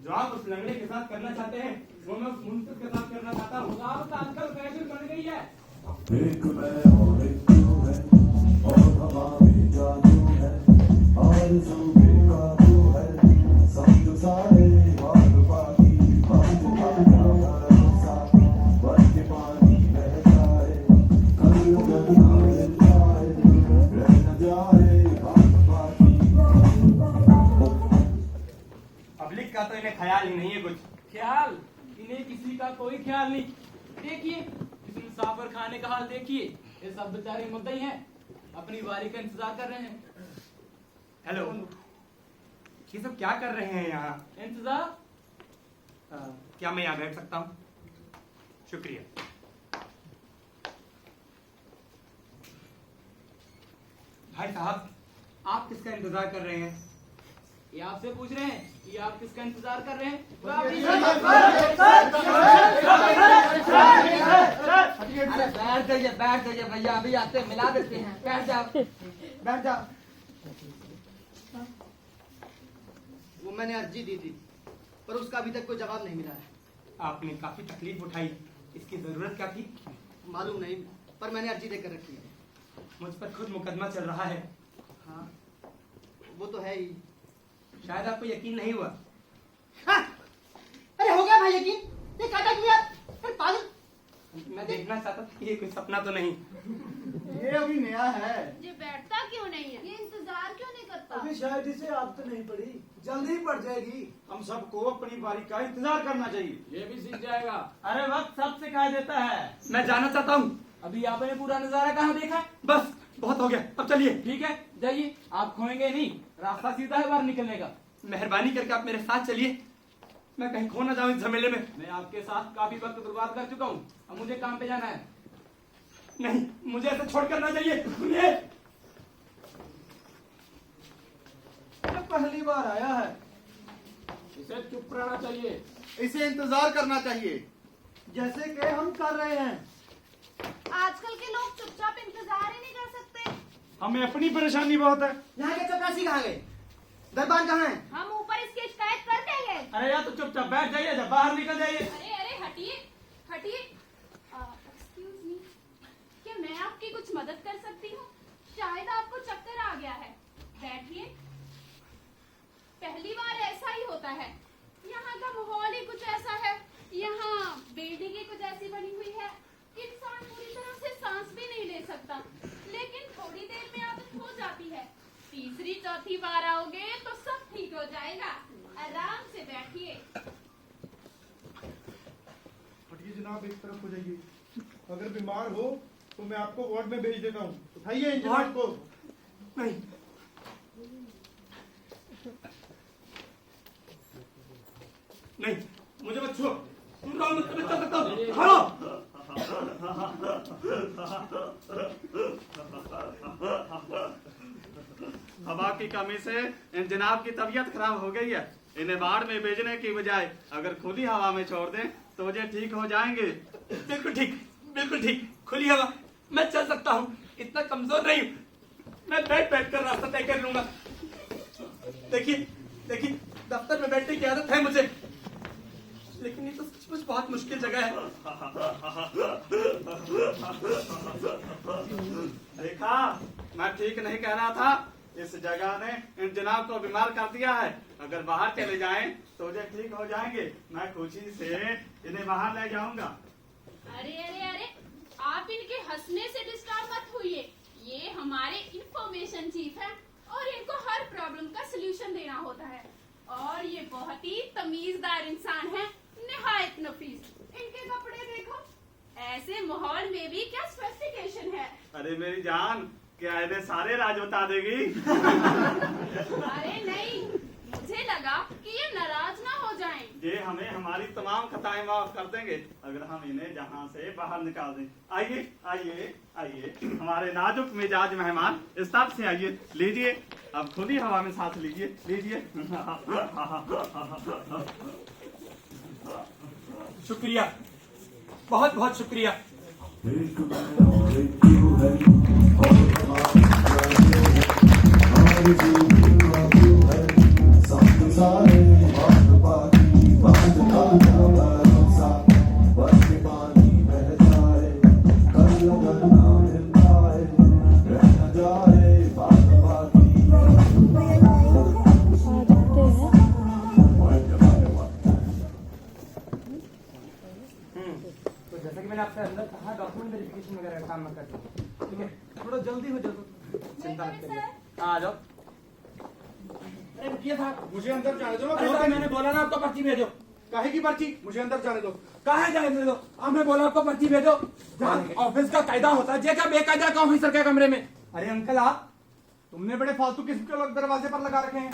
जो आप उस लंगड़े के साथ करना चाहते हैं वो मैं उस मुंसिफ के साथ करना चाहता हूँ। आप आजकल फैशन बन गई है। एक मैं और एक तू है, और हवा में जादू है, आरज़ू बेकाबू है, समझो सारे बात बाकी, हम जो भागा भरोसा, बन के पानी बह जाए, कल गगना मिल जाए, रह न जाए बात बाकी। पब्लिक का तो इन्हें ख्याल ही नहीं है कुछ। ख्याल? इन्हें किसी का कोई ख्याल नहीं। देखिए इस मुसाफिर खाने का हाल देखिए, ये सब बेचारे मुद्दई हैं, अपनी बारी का इंतजार कर रहे हैं। हेलो, ये सब क्या कर रहे हैं यहाँ? इंतजार? क्या मैं यहाँ बैठ सकता हूँ? शुक्रिया। भाई साहब, आप किसका इंतजार कर रहे हैं? ये आपसे पूछ रहे हैं कि आप किसका इंतजार कर रहे हैं? अरे बैठ जाइए भैया, अभी आते हैं, मिला देते हैं। बैठ जाओ, बैठ जाओ। वो मैंने अर्जी दी थी, पर उसका अभी तक कोई जवाब नहीं मिला है। आपने काफी तकलीफ उठाई, इसकी जरूरत क्या थी? मालूम नहीं, पर मैंने अर्जी देकर रखी है। मुझ पर खुद मुकदमा चल रहा है। हाँ, वो तो है ही। शायद आपको यकीन नहीं हुआ। हाँ, अरे हो गया भाई यकीन, ये काटा किया, अरे पागल। मैं देखना चाहता था कि ये कोई सपना तो नहीं। ये अभी नया है। ये बैठता क्यों नहीं है? ये इंतजार क्यों नहीं करता? अभी शायद इसे आदत नहीं पड़ी, जल्दी पड़ जाएगी। हम सबको अपनी बारी का इंतजार करना चाहिए। ये भी सीख जाएगा। अरे वक्त सब सिखाई देता है। मैं जाना चाहता हूँ। अभी आपने पूरा नजारा कहाँ देखा है? बस बहुत हो गया, अब चलिए। ठीक है, जाइए। आप खोएंगे नहीं, रास्ता सीधा है बाहर निकलने का। मेहरबानी करके आप मेरे साथ चलिए, मैं कहीं खो ना जाऊं इस झमेले में। मैं आपके साथ काफी वक्त बर्बाद कर चुका हूँ, अब मुझे काम पे जाना है। नहीं, मुझे ऐसे छोड़कर ना जाइए। सुनिए, पहली बार आया है, इसे चुप रहना चाहिए, इसे इंतजार करना चाहिए, जैसे कि हम कर रहे हैं। आजकल के लोग चुपचाप इंतजार ही नहीं कर सकते। हमें अपनी परेशानी बहुत है। यहाँ के चपरासी कहाँ गए? दरबान कहाँ है? हम ऊपर इसकी शिकायत कर देंगे। अरे यार, तो चुपचाप बैठ जाइए, जब बाहर निकल जाइए। अरे अरे हटिए हटिए। एक्सक्यूज मी, क्या मैं आपकी कुछ मदद कर सकती हूँ? शायद आपको चक्कर आ गया है, बैठिए। पहली बार ऐसा ही होता है, यहाँ का माहौल ही कुछ ऐसा है, यहाँ बिल्डिंगें कुछ ऐसी बनी हुई है, इंसान पूरी तरह से सांस भी नहीं ले सकता, लेकिन थोड़ी देर में आदत हो जाती है। तीसरी चौथी बार आओगे तो सब ठीक हो जाएगा। आराम से बैठिए। हटिए जनाब, एक तरफ हो जाइए। अगर बीमार हो तो मैं आपको वार्ड में भेज देता हूँ। उठाइए इन जनाब को। नहीं, नहीं, मुझे मत छुओ। सुन रहा हूँ, मैं चल सकता हूँ। हाँ। हवा की कमी से इन जनाब की तबीयत खराब हो गई है। इन्हें बाढ़ में भेजने की बजाय अगर खुद ही हवा में छोड़ दें तो ये ठीक हो जाएंगे। बिल्कुल ठीक, बिल्कुल ठीक। खुली हवा, मैं चल सकता हूँ, इतना कमजोर नहीं हूँ। मैं बैठ बैठ कर रास्ता तय कर लूंगा। देखिए देखिए, दफ्तर में बैठने की आदत है मुझे, लेकिन ये तो सचमुच बहुत मुश्किल जगह है। देखा, मैं ठीक नहीं कह रहा था। इस जगह ने इन जनाब को बीमार कर दिया है। अगर बाहर चले जाएं तो ये ठीक हो जाएंगे। मैं खुशी से इन्हें बाहर ले जाऊंगा। अरे अरे अरे, आप इनके हंसने से डिस्टर्ब मत होइए। ये हमारे इंफॉर्मेशन चीफ है और इनको हर प्रॉब्लम का सलूशन देना होता है। और ये बहुत ही तमीजदार इंसान है, निहायत नफीस। इनके कपड़े देखो, ऐसे माहौल में भी क्या स्पेसिफिकेशन है। अरे मेरी जान, क्या इन्हें सारे राज बता देगी? अरे नहीं, मुझे लगा कि ये नाराज ना हो जाएं। ये हमें हमारी तमाम खताएं माफ कर देंगे अगर हम इन्हें जहां से बाहर निकाल दें। आइए आइए आइए, हमारे नाजुक मिजाज मेहमान, इस तरफ से आइए। लीजिए, अब खुली हवा में सांस लीजिए, लीजिए। शुक्रिया, बहुत बहुत शुक्रिया। एक मैं और एक तू है, और आरज़ू भी है, साथ सारे बात बाकी, बात का भरोसा, बस के पानी बह जाए, कल लगन ना मिल पाए, रह न जाए बात बाकी। तो जैसा कि मैंने आपसे अंदर कहा, डॉक्यूमेंट वेरिफिकेशन वगैरह का काम मैं करता हूँ। ठीक है, थोड़ा जल्दी हो जाओ, चिंता मत करिए। हाँ, आ जाओ। अरे रुकिए साहब, मुझे अंदर जाने दो। अरे साहब, मैंने बोला ना आपको पर्ची भेजो। काहे की पर्ची? मुझे अंदर जाने दो। काहे जाने दो? हमने बोला आपको पर्ची भेजो। ऑफिस का कायदा होता है, जे का बेकायदा का ऑफिसर के कमरे में। अरे अंकल, आप तुमने बड़े फालतू किस्म के लोग दरवाजे पर लगा रखे हैं।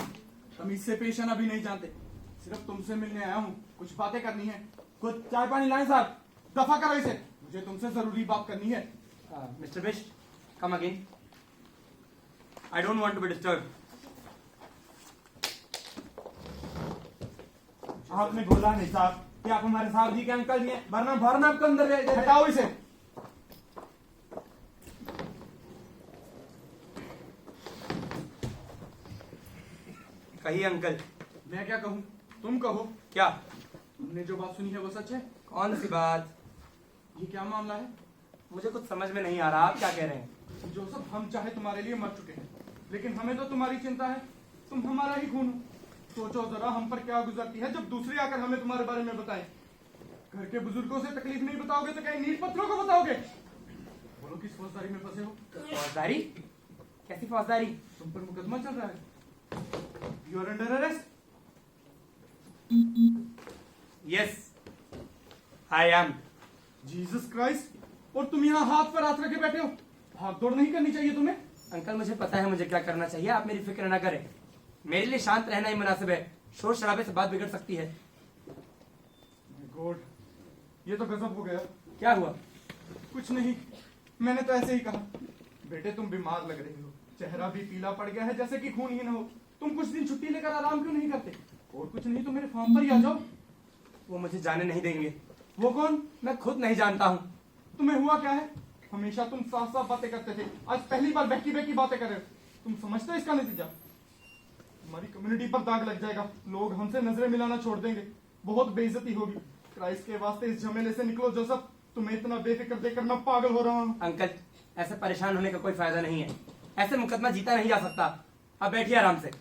तमीज से पेश आना भी नहीं जानते। सिर्फ तुमसे मिलने आया हूँ, कुछ बातें करनी है। कुछ चाय पानी लाएं साहब, दफा करो इसे, मुझे तुमसे जरूरी बात करनी है। Mister Bish, come again. I don't want to be disturb. आपने बोला नहीं साहब कि आप हमारे साहब जी के अंकल जी हैं, वरना आपको अंदर ले जाए। हटाओ इसे। कहिए अंकल। मैं क्या कहूँ, तुम कहो। क्या? तुमने जो बात सुनी है वो सच है? कौन सी बात? ये क्या मामला है? मुझे कुछ समझ में नहीं आ रहा, आप क्या कह रहे हैं? जोसेफ, हम चाहे तुम्हारे लिए मर चुके हैं, लेकिन हमें तो तुम्हारी चिंता है। तुम हमारा ही खून हो। सोचो जरा हम पर क्या गुजरती है जब दूसरे आकर हमें तुम्हारे बारे में बताएं। घर के बुजुर्गों से तकलीफ नहीं बताओगे तो कहीं नीच पत्थरों को बताओगे? बोलो, किस फौजदारी में फंसे हो? फौजदारी? कैसी फौजदारी? तुम पर मुकदमा चल रहा है। You are under arrest. Yes, I am. Jesus Christ, और तुम यहाँ हाथ पर हाथ रखे बैठे हो। भाग दौड़ नहीं करनी चाहिए तुम्हें। अंकल, मुझे पता है मुझे क्या करना चाहिए, आप मेरी फिक्र ना करें। मेरे लिए शांत रहना ही मुनासिब है। शोर शराबे से बात बिगड़ सकती है। गॉड, ये तो गजब हो गया। क्या हुआ? कुछ नहीं, मैंने तो ऐसे ही कहा। बेटे, तुम बीमार लग रही हो, चेहरा भी पीला पड़ गया है जैसे कि खून ही न हो। तुम कुछ दिन छुट्टी लेकर आराम क्यों नहीं करते? और कुछ नहीं तो मेरे फॉर्म पर ही आ जाओ। वो मुझे जाने नहीं देंगे। वो कौन? मैं खुद नहीं जानता हूँ। तुम्हें हुआ क्या है? हमेशा तुम साफ साफ बातें करते थे, आज पहली बार बहकी बहकी बातें कर रहे हो। तुम समझते हो इसका नतीजा? हमारी कम्युनिटी पर दाग लग जाएगा, लोग हमसे नजरें मिलाना छोड़ देंगे, बहुत बेइज्जती होगी। क्राइस्ट के वास्ते इस झमेले से निकलो जोसेफ। तुम्हें इतना बेफिक्र देखकर मैं पागल हो रहा हूँ। अंकल, ऐसे परेशान होने का कोई फायदा नहीं है। ऐसे मुकदमा जीता नहीं जा सकता। अब बैठिए आराम से।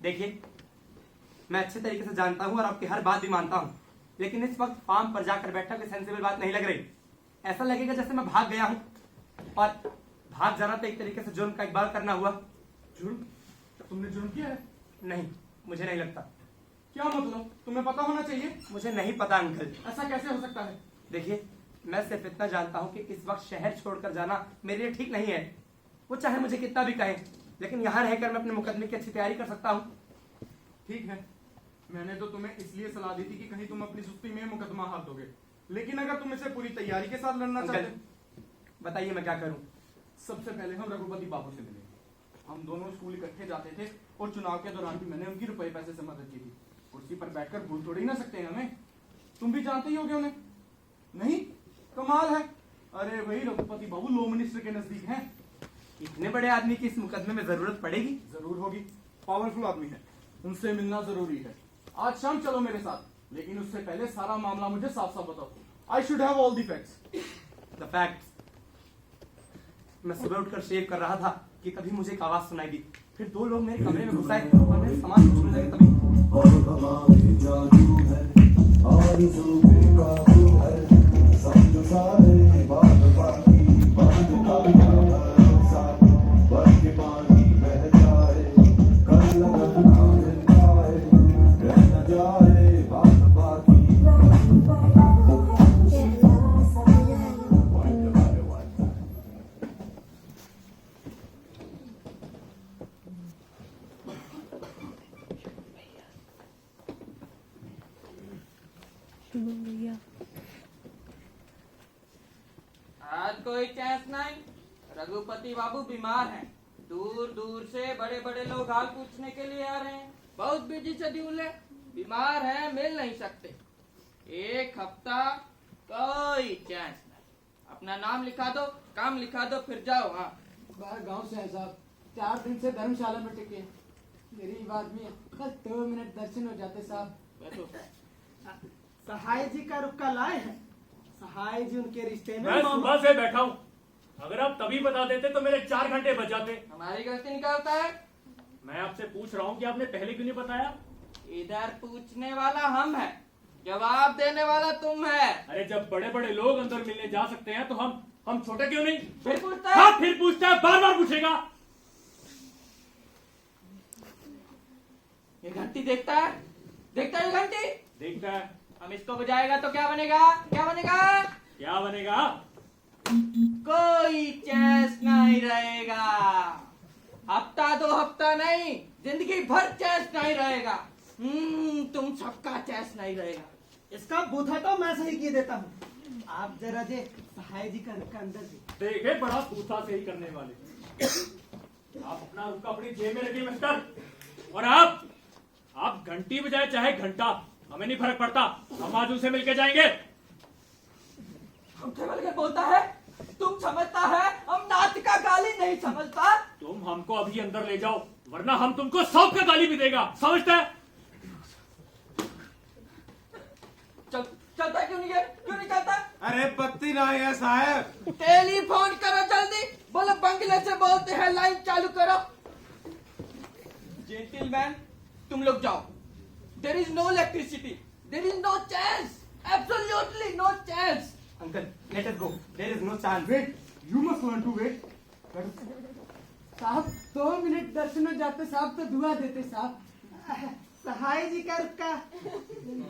देखिए, मैं अच्छे तरीके से जानता हूँ और आपकी हर बात भी मानता हूँ, लेकिन इस वक्त फार्म पर जाकर बैठना कोई सेंसिबल बात नहीं लग रही। ऐसा लगेगा जैसे मैं भाग गया हूँ, और भाग जाना तो एक तरीके से जुर्म का इकबाल करना हुआ। जुर्म? तुमने जुर्म किया है? नहीं, मुझे नहीं लगता। क्या मतलब? तुम्हें पता होना चाहिए। मुझे नहीं पता अंकल। ऐसा कैसे हो सकता है? देखिए, मैं सिर्फ इतना जानता हूँ कि इस वक्त शहर छोड़कर जाना मेरे लिए ठीक नहीं है। वो चाहे मुझे कितना भी कहे, लेकिन यहाँ रहकर मैं अपने मुकदमे की अच्छी तैयारी कर सकता हूँ। ठीक है, मैंने तो तुम्हें इसलिए सलाह दी थी कि कहीं तुम अपनी सुस्ती में मुकदमा हाथ दोगे, लेकिन अगर तुम इसे पूरी तैयारी के साथ लड़ना चाहते, बताइए मैं क्या करूं? सबसे पहले हम रघुपति बाबू से मिले। हम दोनों स्कूल इकट्ठे जाते थे और चुनाव के दौरान भी मैंने उनकी रुपए पैसे से मदद की थी। कुर्सी पर बैठकर भूल थोड़ी ना सकते हैं हमें। तुम भी जानते ही होगे उन्हें। नहीं? कमाल है। अरे वही रघुपति बाबू लो मिनिस्टर के नजदीक हैं। इतने बड़े आदमी की इस मुकदमे में जरूरत पड़ेगी? जरूर होगी, पावरफुल आदमी है, उनसे मिलना जरूरी है। आज शाम चलो मेरे साथ, लेकिन उससे पहले सारा मामला मुझे साफ साफ बताओ। I should have all the facts. The facts? मैं सुबह उठकर शेव कर रहा था कि तभी मुझे एक आवाज सुनाई दी। फिर दो लोग मेरे कमरे में घुस आए और मेरे सामान छूने लगे। तभी और हवा में जादू है, आरज़ू बेकाबू है, समझो सारे बात बाकी, बात का भरोसा, बन के पानी बह जाए, कल लगन ना मिल जाए, रह न जाए बात बाकी। आज कोई चांस नहीं। रघुपति बाबू बीमार हैं। दूर दूर से बड़े बड़े लोग हाल पूछने के लिए आ रहे हैं। बहुत बिजी शेड्यूल है, बीमार हैं, मिल नहीं सकते। एक हफ्ता कोई चांस नहीं। अपना नाम लिखा दो, काम लिखा दो, फिर जाओ। हाँ, बाहर गांव से है साहब, 4 दिन से धर्मशाला में टिके। गरीब आदमी है, बस 2 मिनट दर्शन हो जाते साहब। बैठो। सहाय जी का रुक्का लाए हैं। सहाय जी उनके रिश्ते में मैं सुबह से बैठा हूँ। अगर आप तभी बता देते तो मेरे 4 घंटे बच जाते। हमारी गलती निकालता है। मैं आपसे पूछ रहा हूँ कि आपने पहले क्यों नहीं बताया? इधर पूछने वाला हम है, जवाब देने वाला तुम है। अरे जब बड़े बड़े लोग अंदर मिलने जा सकते हैं तो हम छोटे क्यों नहीं? फिर पूछता है। हाँ, फिर पूछता है, बार बार पूछेगा। ये घंटी देखता है, देखता है ये घंटी देखता है। हम इसको बजाएगा तो क्या बनेगा? क्या बनेगा? क्या बनेगा? कोई चैस नहीं रहेगा। हफ्ता 2 हफ्ता नहीं, जिंदगी भर चैस नहीं रहेगा। तुम सबका चैस नहीं रहेगा। इसका बूथा तो मैं सही किए देता हूँ। आप जरा जे सहाय जी का रुक्का अंदर से देखे, बड़ा पूछा सही करने वाले। आप अपना रुक्का अपनी जेब में रखिए मिस्टर। और आप घंटी बजाए चाहे घंटा, हमें नहीं फर्क पड़ता। हम आज उनसे मिलके जाएंगे। हमसे मिलकर बोलता है, तुम समझता है हम नाच का गाली नहीं समझता। तुम हमको अभी अंदर ले जाओ, वरना हम तुमको 100 का गाली भी देगा। समझता है? चलता क्यों नहीं है? क्यों नहीं चलता? अरे पत्ती ना है साहब। टेलीफोन करो जल्दी। बोलो बंगले से बोलते हैं, लाइन चालू करो। जेंटलमैन, तुम लोग जाओ। There is no electricity. There is no chance. Absolutely no chance. Uncle, let us go. There is no chance. Wait, you must learn to wait. साहब 2 मिनट दर्शन हो जाते साहब, तो दुआ देते साहब। सहाय जी का रुक्का।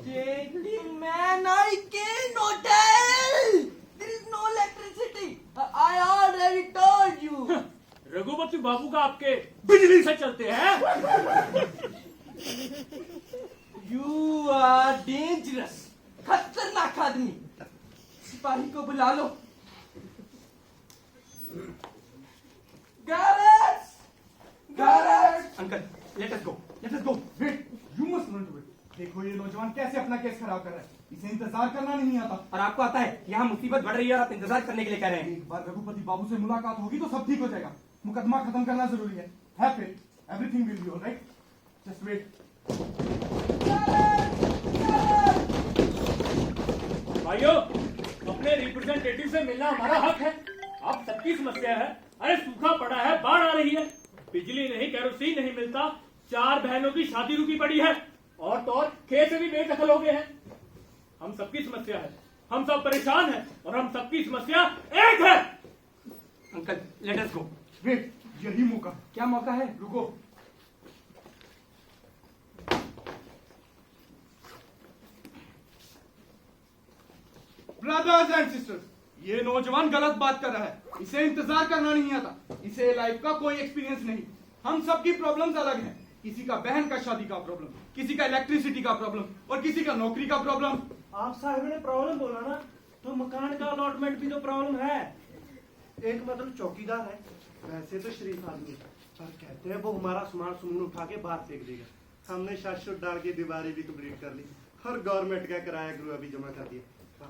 Gentleman, I cannot tell. There is no electricity. I already told you. Raghupati बाबू का आपके बिजली से चलते हैं। You are dangerous. खतरनाक आदमी। सिपाही को बुला लो। Garrett! Garrett! Uncle, let us go. Let us go. Wait, you must learn to wait. देखो ये नौजवान कैसे अपना केस खराब कर रहा है। इसे इंतजार करना नहीं आता। और आपको आता है यहाँ मुसीबत बढ़ रही है और आप इंतजार करने के लिए कह रहे हैं। एक बार रघुपति बाबू से मुलाकात होगी तो सब ठीक हो जाएगा। मुकदमा खत्म करना जरूरी है। Have faith. Everything will be all right. Just wait. भाइयों, अपने रिप्रेजेंटेटिव से मिलना हमारा हक है। आप सबकी समस्या है। अरे सूखा पड़ा है, बाढ़ आ रही है, बिजली नहीं, केरोसिन नहीं मिलता, 4 बहनों की शादी रुकी पड़ी है, और तो और खेत से भी बेदखल हो गए हैं। हम सबकी समस्या है, हम सब परेशान हैं, और हम सबकी समस्या एक है। अंकल, लेट अस गो। वेट, यही मौका। क्या मौका है? रुको। ब्रदर्स एंड सिस्टर्स, ये नौजवान गलत बात कर रहा है। इसे इंतजार करना नहीं आता। इसे लाइफ का कोई एक्सपीरियंस नहीं। हम सबकी प्रॉब्लम्स अलग हैं। किसी का बहन का शादी का प्रॉब्लम, किसी का इलेक्ट्रिसिटी का प्रॉब्लम, और किसी का नौकरी का प्रॉब्लम। आप साहब ने प्रॉब्लम बोला ना, तो मकान का अलॉटमेंट भी तो प्रॉब्लम है। एक मतलब चौकीदार है, वैसे तो शरीफ आदमी है, पर कहते हैं वो हमारा सामान उठा के बाहर फेंक देगा। हमने शाश्वत डाल के दीवारें भी कंप्लीट कर ली और गवर्नमेंट का किराया गृह भी जमा कर दिया, पर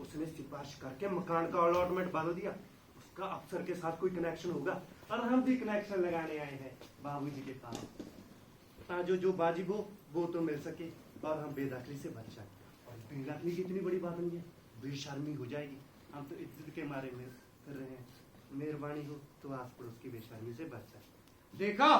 उसने सिफारिश करके मकान का अलॉटमेंट बदल दिया। उसका अफसर के साथ कोई कनेक्शन होगा, और हम भी कनेक्शन लगाने आए हैं बाबूजी के पास। जो बाजी वो तो मिल सके और हम बेदखली से बच जाए। और बेदखली की इतनी बड़ी बात नहीं है, बेशर्मी हो जाएगी। हम तो इज्जत के मारे में कर रहे हैं। मेहरबानी हो तो आस पड़ोस की बेशर्मी से बच जाए। देखा,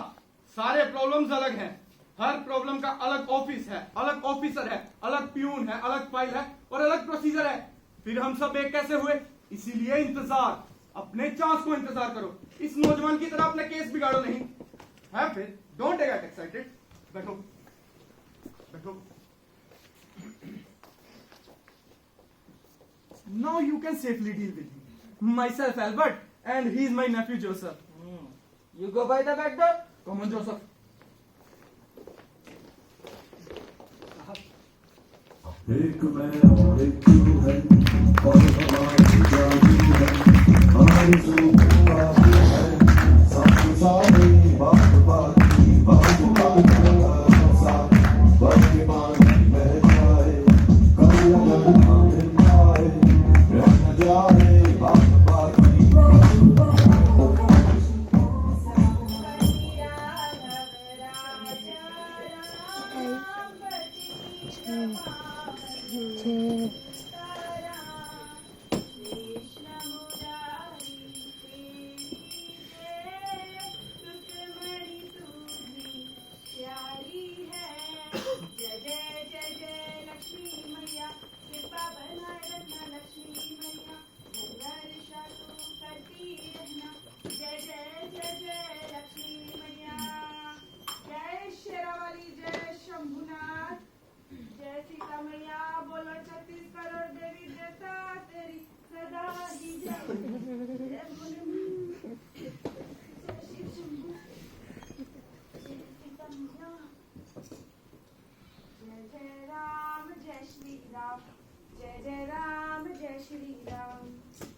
सारे प्रॉब्लम्स अलग हैं। हर प्रॉब्लम का अलग ऑफिस है, अलग ऑफिसर है, अलग प्यून है, अलग फाइल है और अलग प्रोसीजर है। फिर हम सब एक कैसे हुए? इसीलिए इंतजार, अपने चांस को इंतजार करो। इस नौजवान की तरह अपना केस बिगाड़ो नहीं है। फिर डोंट गेट एक्साइटेड। बैठो बैठो। Now you can safely deal with me. Myself Albert and he is my nephew Joseph. You go by the back door. Come on Joseph. एक मैं और एक तू है और हमारी जादू है आरज़ू काफी है सब सारे बात बाकी बात साथ बाकी बाकी बह जाए कल अगर मिल जाए रह न जाए बात बाकी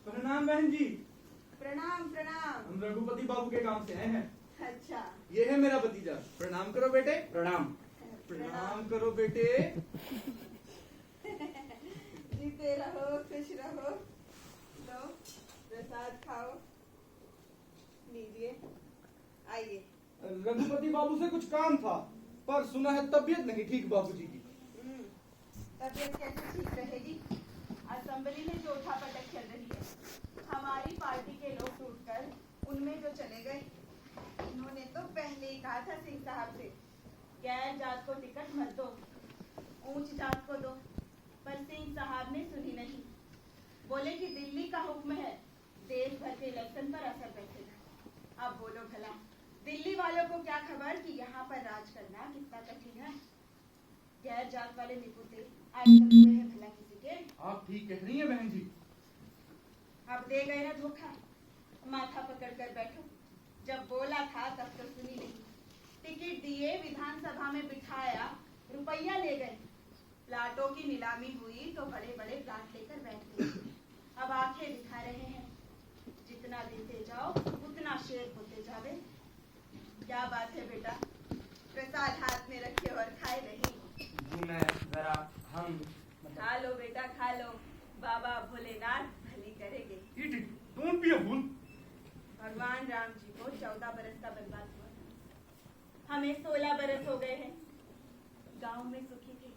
प्रणाम बहन जी। प्रणाम प्रणाम। हम रघुपति बाबू के गांव से आए हैं। अच्छा, ये है मेरा भतीजा। प्रणाम करो बेटे। प्रणाम। प्रणाम करो बेटे। जीते रहो, खुश रहो। लो प्रसाद खाओ, लीजिए, आइए। रघुपति बाबू से कुछ काम था, पर सुना है तबीयत नहीं ठीक बाबूजी की। तबीयत कैसे ठीक रहेगी? असेंबली में जो उठापटक चल रही है, हमारी पार्टी के लोग टूटकर उनमें जो चले गए। उन्होंने तो पहले ही कहा था सिंह साहब से, गैर जात को टिकट मत दो, ऊंच जात को दो, पर सिंह साहब ने सुनी नहीं। बोले कि दिल्ली का हुक्म है, देश भर के इलेक्शन पर असर बैठेगा। अब बोलो भला, दिल्ली वालों को क्या खबर कि यहाँ पर राज करना कितना कठिन है। गैर जात वाले निपुते आज तक हुए हैं भला किसी के? आप ठीक कह रही हैं बहन जी। अब दे गए ना धोखा, माथा पकड़ कर बैठो। जब बोला था तब तो सुनी नहीं। टिकट दिए, विधानसभा में बिठाया, रुपया ले गए। प्लाटों की नीलामी हुई तो बड़े बड़े प्लाट लेकर बैठ गए। अब आंखें दिखा रहे हैं, जितना देते जाओ उतना शेर होते जावे। क्या बात है बेटा, प्रसाद हाथ में रखे और खाए नहीं? मैं जरा हम खा लो बेटा, खा लो। बाबा भोलेनाथ भली करेंगे। Eat it. Don't be a fool. भगवान राम जी को 14 बरस का बर्बाद हुआ, हमें 16 बरस हो गए हैं। गांव में सुखी थी,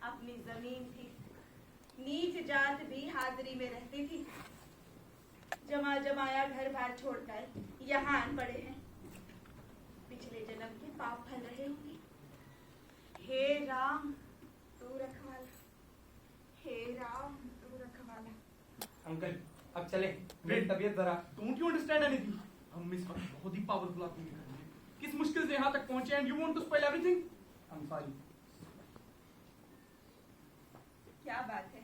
अपनी जमीन थी, नीच जात भी हाजिरी में रहती थी। जमा जमाया घर बार छोड़कर यहाँ आन पड़े हैं। पिछले जन्म के पाप फल रहे होंगे। हे राम तू रखवाला, हे राम तू रखवाला। अंकल अब चले, मेरी तबीयत जरा। Don't you understand anything? हम इस वक्त बहुत ही पावरफुल आदमी हैं। किस मुश्किल से यहाँ तक पहुँचे and you want to spoil everything? I'm sorry. क्या बात है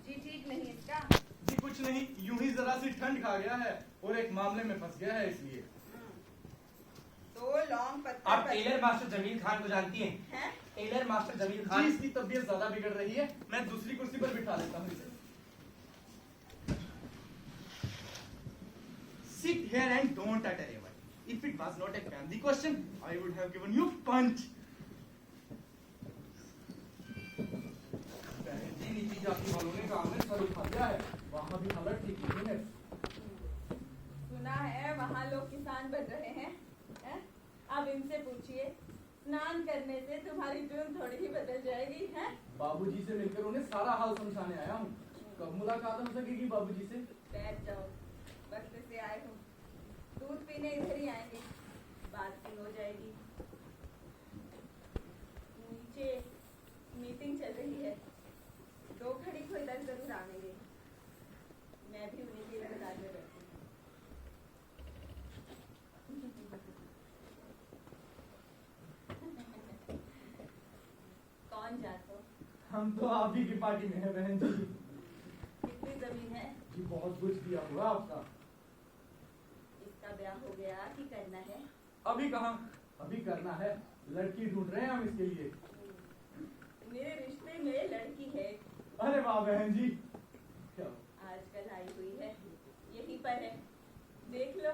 जी, ठीक नहीं इसका? जी कुछ नहीं, यूं ही जरा सी ठंड खा गया है और एक मामले में फंस गया है इसलिए। तो लौंग पत्ता आप टेलर मास्टर जमील खान को जानती हैं? हैं? टेलर मास्टर जमील जी खान। इसकी तबीयत ज्यादा बिगड़ रही है, मैं दूसरी कुर्सी पर बिठा लेता हूँ इसे। Sit here and don't utter a word. If it was not a family question, I would have given you punch. जी नीति जाति वालों ने गांव में सर उठा दिया है, वहाँ भी हालत ठीक नहीं है। सुना है वहाँ लोग किसान बन रहे हैं, हैं? अब इनसे पूछिए, स्नान करने से तुम्हारी ट्यून थोड़ी ही बदल जाएगी, हैं? बाबूजी से मिलकर उन्हें सारा हाल समझाने आया हूँ। कब मुलाकात हो सकेगी बाबूजी से? बैठ जाओ, वक्त से आए हो, दूध पीने इधर ही आएंगे, बात भी हो जाएगी। नीचे मीटिंग चल रही है, 2 घड़ी को इधर जरूर आएंगे। मैं भी उन्हीं के इंतजार में बैठी हूँ। कौन जातो? हम तो आप ही की पार्टी में है बहन जी। कितनी जमीन है? जी बहुत कुछ दिया हुआ आपका। इसका ब्याह हो गया कि करना है? अभी कहाँ, अभी करना है, लड़की ढूंढ रहे हैं हम इसके लिए। मेरे रिश्ते में लड़की है। अरे वाह बहन जी। क्या आजकल आई हुई है, यहीं पर है, देख लो,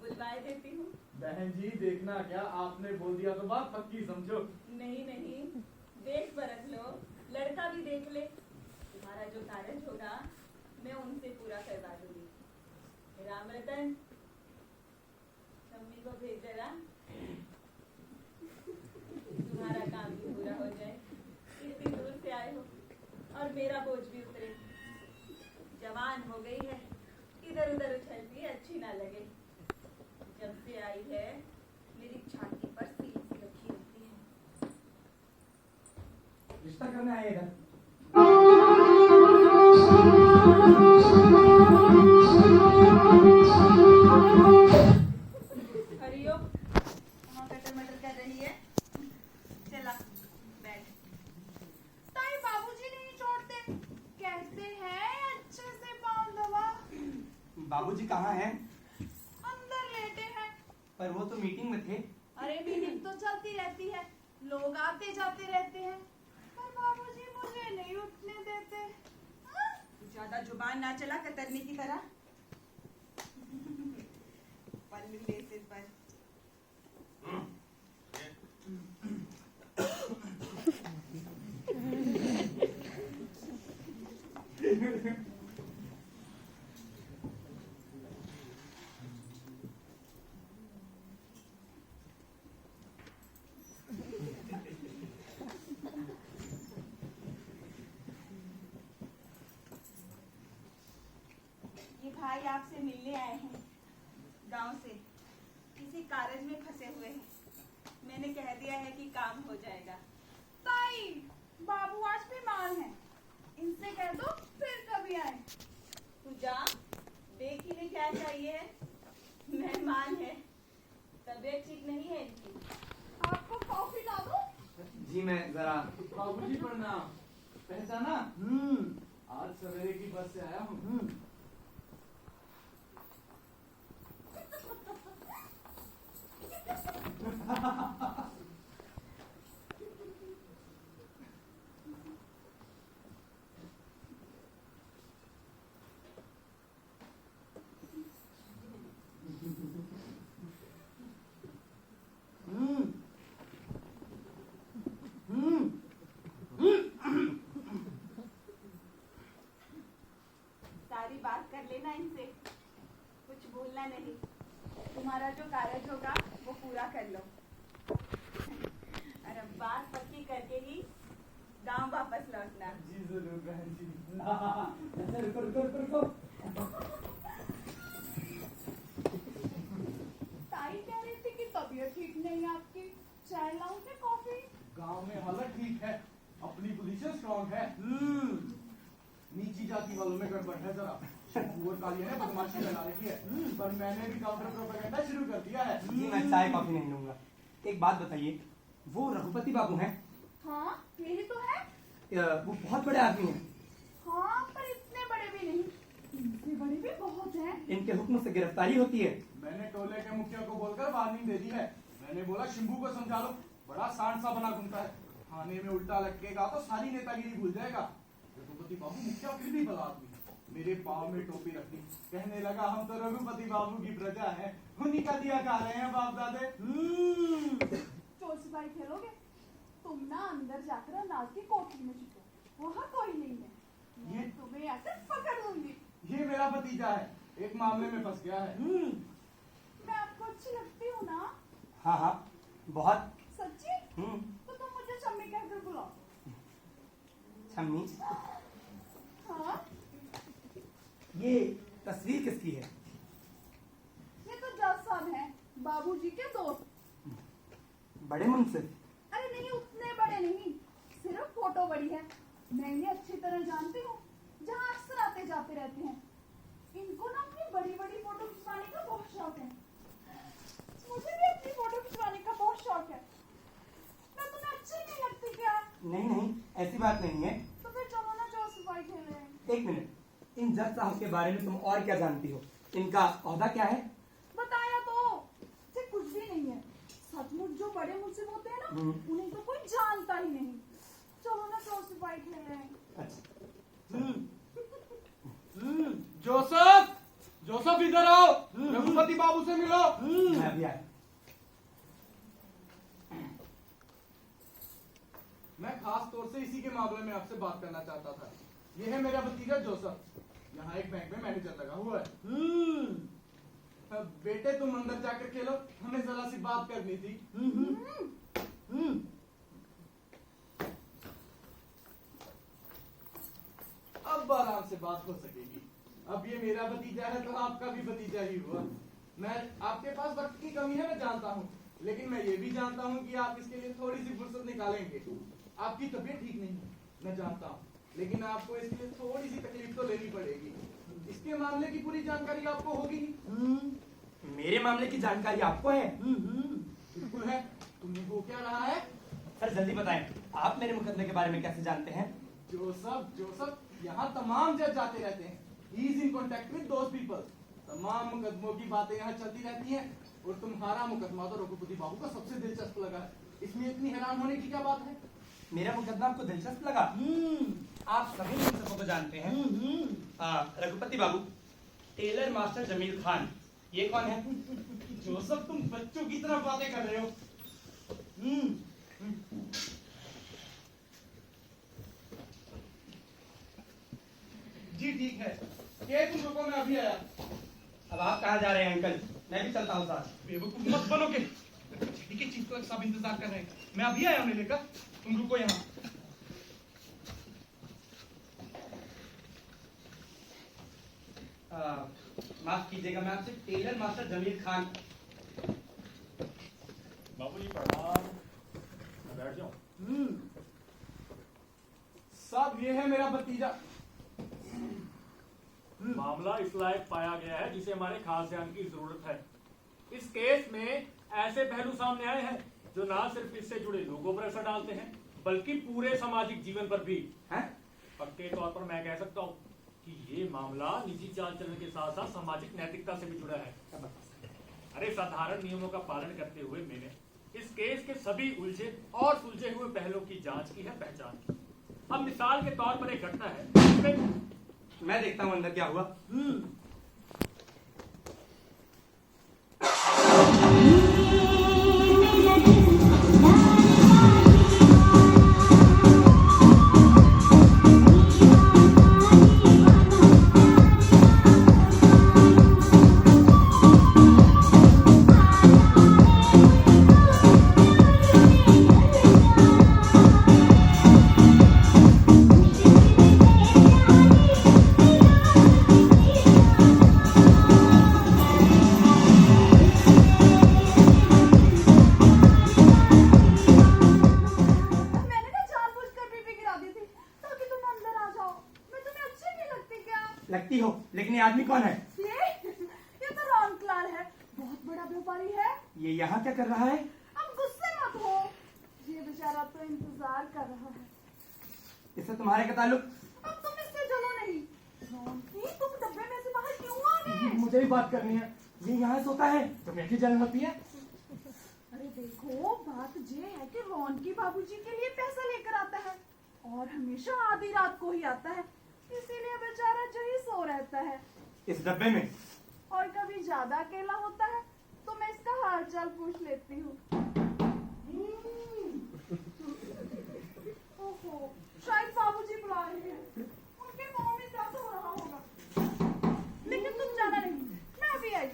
बुलवाए देती हूँ। बहन जी देखना क्या, आपने बोल दिया तो बात पक्की समझो। नहीं नहीं, देख परख लो, लड़का भी देख ले। तुम्हारा जो कार्य होगा मैं उनसे पूरा करवा दूंगी। राम रतन, मम्मी को भेज देगा, तुम्हारा काम भी पूरा हो जाए। इतनी दूर से आए हो और मेरा बोझ भी उतरे। जवान हो गई है, इधर उधर उछलती अच्छी ना लगे। जब से आई है मेरी छाती पर सील सी रखी होती है। रिश्ता करने आए इधर। हरिओ, वहाँ कटर मटर कर रही है, चला बैठ। ताई बाबूजी नहीं छोड़ते, कहते हैं अच्छे से पाँव दबा। बाबूजी कहाँ हैं? अंदर लेटे हैं। पर वो तो मीटिंग में थे। अरे मीटिंग तो चलती रहती है, लोग आते जाते रहते हैं, पर बाबूजी मुझे नहीं उठने देते। हाँ? ज्यादा जुबान ना चला कतरनी की तरह। पल्लू ले सिर पर। ये भाई आपसे मिलने आए हैं, गांव से, किसी कारज में फंसे हुए हैं। मैंने कह दिया है कि काम हो जाएगा। ताई, बाबू आज बीमार हैं, इनसे कह दो फिर कभी आए। तू जा, देख ही नहीं क्या चाहिए है, मेहमान है, तबीयत ठीक नहीं है इनकी। आपको कॉफी ला दो? जी मैं जरा। बाबूजी प्रणाम। पहचाना? आज सवेरे की बस से आया हूँ। सारी बात कर लेना इनसे, कुछ भूलना नहीं। तुम्हारा जो कार्य होगा वो पूरा कर लो। और अब बात पक्की करके ही गांव वापस लौटना। जी जरूर बहन जी। रुको रुको रुको रुको। ताई कह रही थी कि तबीयत ठीक नहीं है आपकी, चाय लाऊं क्या कॉफी? गांव में हालत ठीक है, अपनी पोजीशन स्ट्रांग है। नीची जाति वालों में गड़बड़ है जरा। वो काली ने बदमाशी लगा रखी है, पर मैंने भी काउंटर प्रोपेगेंडा शुरू कर दिया है। जी मैं चाय कॉफी नहीं लूंगा। एक बात बताइए, वो रघुपति बाबू हैं? हाँ यही तो है। वो बहुत बड़े आदमी हैं। हाँ पर इतने बड़े भी नहीं, इनसे बड़े भी बहुत हैं। इनके हुक्म से गिरफ्तारी होती है। मैंने टोले के मुखिया को बोलकर वार्निंग दे दी है। मैंने बोला शंभू को समझा लो, बड़ा सांड सा बना घूमता है, थाने में उल्टा लगेगा तो सारी नेतागिरी भूल जाएगा। रघुपति बाबू मुखिया फिर भी भला आदमी, मेरे पाँव में टोपी रखनी, कहने लगा हम तो रघुपति बाबू की प्रजा हैं, उन्हीं का दिया खा रहे हैं बाप दादे। चोर सिपाही खेलोगे? तुम ना अंदर जाकर अनाज की कोठरी में छुपो, वहाँ कोई नहीं है, मैं तुम्हें ऐसे पकड़ लूंगी। ये मेरा भतीजा है, एक मामले में फंस गया है। मैं आपको अच्छी लगती हूँ ना? हाँ हाँ बहुत। सच्ची? तो तुम मुझे शम्मी कहकर बुलाओ। शम्मी? हाँ? ये तस्वीर किसकी है? बाबूजी के दोस्त। बड़े मन से? अरे नहीं, उतने बड़े नहीं, सिर्फ फोटो बड़ी है। मैं इन्हें अच्छी तरह जानती हूँ, जहाँ अक्सर आते जाते रहते हैं। इनको ना अपनी बड़ी बड़ी फोटो खिंचवाने का बहुत शौक है। मुझे भी अपनी फोटो खिंचवाने का बहुत शौक है। मैं तुम्हें अच्छी नहीं लगती क्या? नहीं नहीं, ऐसी बात नहीं है। तो फिर चलो ना चोर सिपाही खेलें। एक मिनट, इन जज साहब के बारे में तुम और क्या जानती हो? इनका ओहदा क्या है? बताया तो, से कुछ भी नहीं है। सचमुच जो बड़े मुझसे होते हैं ना, उन्हें तो कोई जानता ही नहीं। चलो ना चोर सिपाही खेलें। जोसेफ, जोसेफ इधर आओ, रघुपति बाबू से मिलो। मैं अभी आया। मैं खास तौर से इसी के मामले में आपसे बात करना चाहता था। ये है मेरा भतीजा जोसेफ, यहाँ एक बैंक में मैनेजर लगा हुआ है। बेटे तुम अंदर जाकर खेलो, हमें जरा सी बात करनी थी। अब आराम से बात हो सकेगी। अब ये मेरा भतीजा है तो आपका भी भतीजा ही हुआ। मैं आपके पास वक्त की कमी है, मैं जानता हूँ, लेकिन मैं ये भी जानता हूँ कि आप इसके लिए थोड़ी सी फुर्सत निकालेंगे। आपकी तबीयत ठीक नहीं है, मैं जानता हूँ, लेकिन आपको इसके लिए थोड़ी सी तकलीफ तो लेनी पड़ेगी। इसके मामले की पूरी जानकारी आपको होगी। मेरे मामले की जानकारी आपको है? बिल्कुल है। तुम्हें वो क्या रहा है? सर जल्दी बताएं, आप मेरे मुकदमे के बारे में कैसे जानते हैं? जोसेफ, जोसेफ, यहाँ तमाम जज जाते रहते हैं। He is in contact with those people. तमाम मुकदमों की बातें यहाँ चलती रहती हैं, और तुम्हारा मुकदमा तो रघुपति बाबू का सबसे दिलचस्प लगा है। इसमें इतनी हैरान होने की क्या बात है? मेरा मुकदमा आपको दिलचस्प लगा? आप सभी मुकदमों को जानते हैं। रघुपति बाबू, टेलर मास्टर जमील खान, ये कौन है? जोसेफ, तुम बच्चों की तरह बातें कर रहे हो। जी ठीक है, क्या तुम रुको, मैं अभी आया। अब आप कहाँ जा रहे हैं अंकल? मैं भी चलता हूँ साथ। बेवकूफ मत बनोगे, ठीक है, चीज को सब इंतजार कर रहे हैं। मैं अभी आया उन्हें लेकर, तुम रुको यहाँ। माफ कीजिएगा, मैं आपसे टेलर मास्टर जमील खान। बाबूजी प्रणाम, बैठ जाओ। साहब, ये है मेरा भतीजा। मामला इस लायक पाया गया है जिसे हमारे खास ध्यान की जरूरत है। इस केस में ऐसे पहलू सामने आए हैं जो ना सिर्फ इससे जुड़े लोगों पर असर डालते हैं, बल्कि पूरे सामाजिक जीवन पर भी है। पक्के तौर पर मैं कह सकता हूँ कि ये मामला निजी चाल चलन के साथ साथ सामाजिक नैतिकता से भी जुड़ा है। अरे साधारण नियमों का पालन करते हुए मैंने इस केस के सभी उलझे और सुलझे हुए पहलुओं की जांच की है, पहचान की। अब मिसाल के तौर पर एक घटना है, मैं देखता हूँ अंदर क्या हुआ। लगती हो, लेकिन ये आदमी कौन है? ये तो रामलाल है, बहुत बड़ा व्यापारी है। ये यहाँ क्या कर रहा है? अब गुस्से मत हो, ये बेचारा तो इंतजार कर रहा है। इससे तुम्हारे क्या ताल्लुक? अब तुम इससे चलो नहीं। रॉन्की, तुम डब्बे में से बाहर क्यों आ गए? मुझे भी बात करनी है। ये यहाँ सोता है तो मैं जल होती है। अरे देखो, बात ये है कि रॉन्की बाबूजी के लिए पैसा लेकर आता है और हमेशा आधी रात को ही आता है, इसीलिए बेचारा यही सो रहता है इस डब्बे में। और कभी ज्यादा अकेला होता है तो मैं इसका हाल चाल पूछ लेती हूँ। ओहो, शायद बाबूजी बुला रहे हैं, उनके मुंह में दर्द हो रहा होगा। लेकिन तुम जाना नहीं, मैं अभी आई।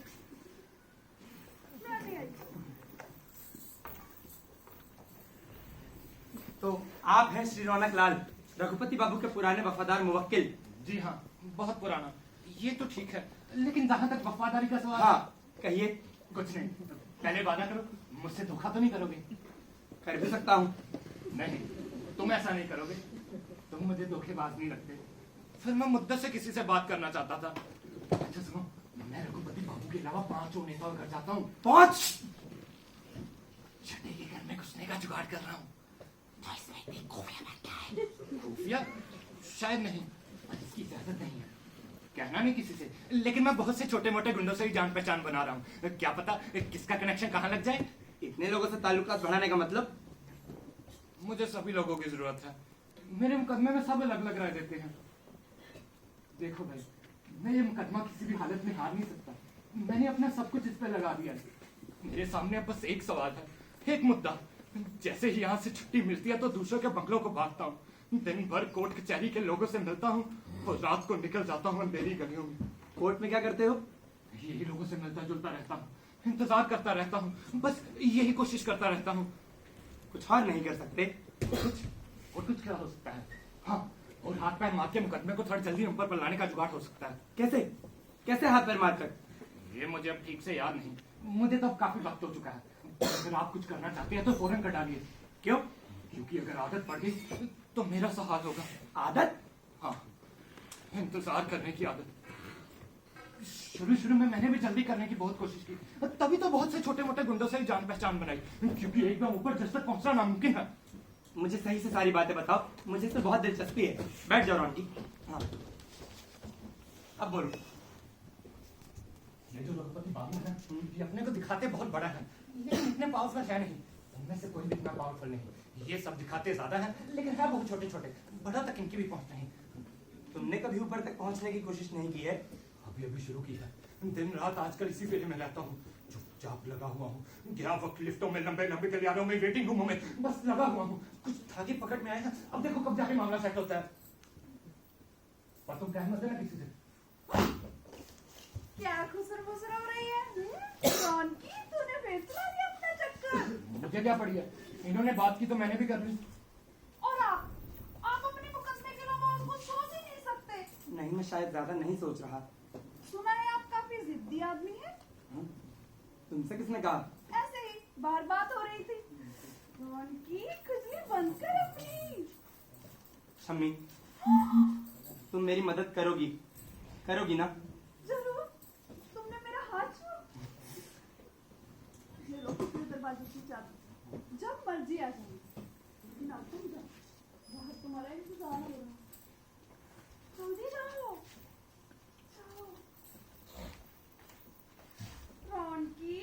तो आप हैं श्री रौनक लाल, रघुपति बाबू के पुराने वफादार मुवक्किल? जी हाँ, बहुत पुराना। ये तो ठीक है, लेकिन जहाँ तक वफादारी का सवाल। हाँ, कहिए कुछ नहीं, पहले वादा करो मुझसे धोखा तो नहीं करोगे। कर भी सकता हूँ। नहीं, तुम ऐसा नहीं करोगे, तुम मुझे धोखेबाज नहीं लगते। फिर मैं मुद्दत से किसी से बात करना चाहता था। अच्छा सुनो, मैं रघुपति बाबू के अलावा 5 और नेताओं घर जाता हूँ। 5? छठे के घर में घुसने का जुगाड़ कर रहा हूँ। तो इसमें एक खुफिया बन गया है। खुफिया? शायद नहीं, पर इसकी इजाजत नहीं है। कहना नहीं किसी से, लेकिन मैं बहुत से छोटे मोटे गुंडों से ही जान पहचान बना रहा हूँ। क्या पता किसका कनेक्शन कहाँ लग जाए। इतने लोगों से ताल्लुकात बढ़ाने का मतलब? मुझे सभी लोगों की जरूरत है। मेरे मुकदमे में सब अलग अलग राय देते हैं। देखो भाई, मैं ये मुकदमा किसी भी हालत में हार नहीं सकता। मैंने अपना सब कुछ इस पे लगा दिया है। मेरे सामने अब बस एक सवाल है, एक मुद्दा। जैसे ही यहाँ से छुट्टी मिलती है तो दूसरों के बंगलों को भागता हूँ। दिन भर कोर्ट कचहरी के लोगों से मिलता हूँ और रात को निकल जाता हूँ अंधेरी गलियों में। कोर्ट में क्या करते हो? यही लोगों से मिलता जुलता रहता हूँ, इंतजार करता रहता हूँ, बस यही कोशिश करता रहता हूँ। कुछ और नहीं कर सकते? कुछ क्या हो सकता है? हाँ, और हाथ पैर मार के मुकदमे को थोड़ा जल्दी ऊपर पर लाने का जुगाड़ हो सकता है। कैसे? कैसे हाथ पैर मार कर? ये मुझे अब ठीक से याद नहीं। मुझे तो अब काफी वक्त हो चुका है। अगर आप कुछ करना चाहते हैं तो फौरन कर डालिए। क्यों? क्योंकि अगर आदत पड़ गई तो मेरा सा हाल होगा। आदत? हाँ, इंतजार करने की आदत। शुरू में मैंने भी जल्दी करने की बहुत कोशिश की, तभी तो बहुत से छोटे मोटे गुंडों से ही जान पहचान बनाई, क्योंकि एकदम ऊपर जस तक पहुंचना नामुमकिन है। मुझे सही से सारी बातें बताओ, मुझे इसमें बहुत दिलचस्पी है। बैठ जाओ रॉन्टी। हाँ, अब बोलो। ये जो रघुपति बाबू है, ये अपने को दिखाते बहुत बड़ा है, लेकिन इतने पावरफुल है नहीं। उनमें से कोई भी इतना पावरफुल नहीं। ये सब दिखाते ज्यादा है, लेकिन है बहुत छोटे छोटे। बड़ा तक इनकी भी पहुंच नहीं। तुमने कभी ऊपर तक पहुंचने की कोशिश नहीं की है? अभी शुरू की है। दिन रात आजकल इसी फेरे में रहता हूँ, चुपचाप लगा हुआ हूँ। गया वक्त लिफ्टों में, लंबे लंबे गलियारों में, वेटिंग रूमों में, बस लगा हुआ हूँ। कुछ धागे पकड़ में आए हैं, अब देखो कब जाके मामला सेट होता है। और तुम कहना मत देना किसी से। क्या खुसर मुसर हो रही है? कौन की तूने फैसला लिया अपना चक्कर? मुझे क्या पड़ी है, इन्होंने बात की तो मैंने भी कर ली। और आप अपने मुकदमे के अलावा और कुछ सोच ही नहीं सकते? नहीं, मैं शायद ज्यादा नहीं सोच रहा। सुना है आप काफी जिद्दी आदमी है। तुमसे किसने कहा? ऐसे ही बार बात हो रही थी। कौन की खुजली बंद कर अपनी। शम्मी, तुम मेरी मदद करोगी ना? जरूर। तुमने मेरा हाथ छुआ। ये लो अपने दरवाजे की चाबी, जब मर्जी आ जाओ। लेकिन अब तुम जाओ, बाहर तुम्हारा इंतजार हो रहा। जल्दी जाओ। रॉन्की।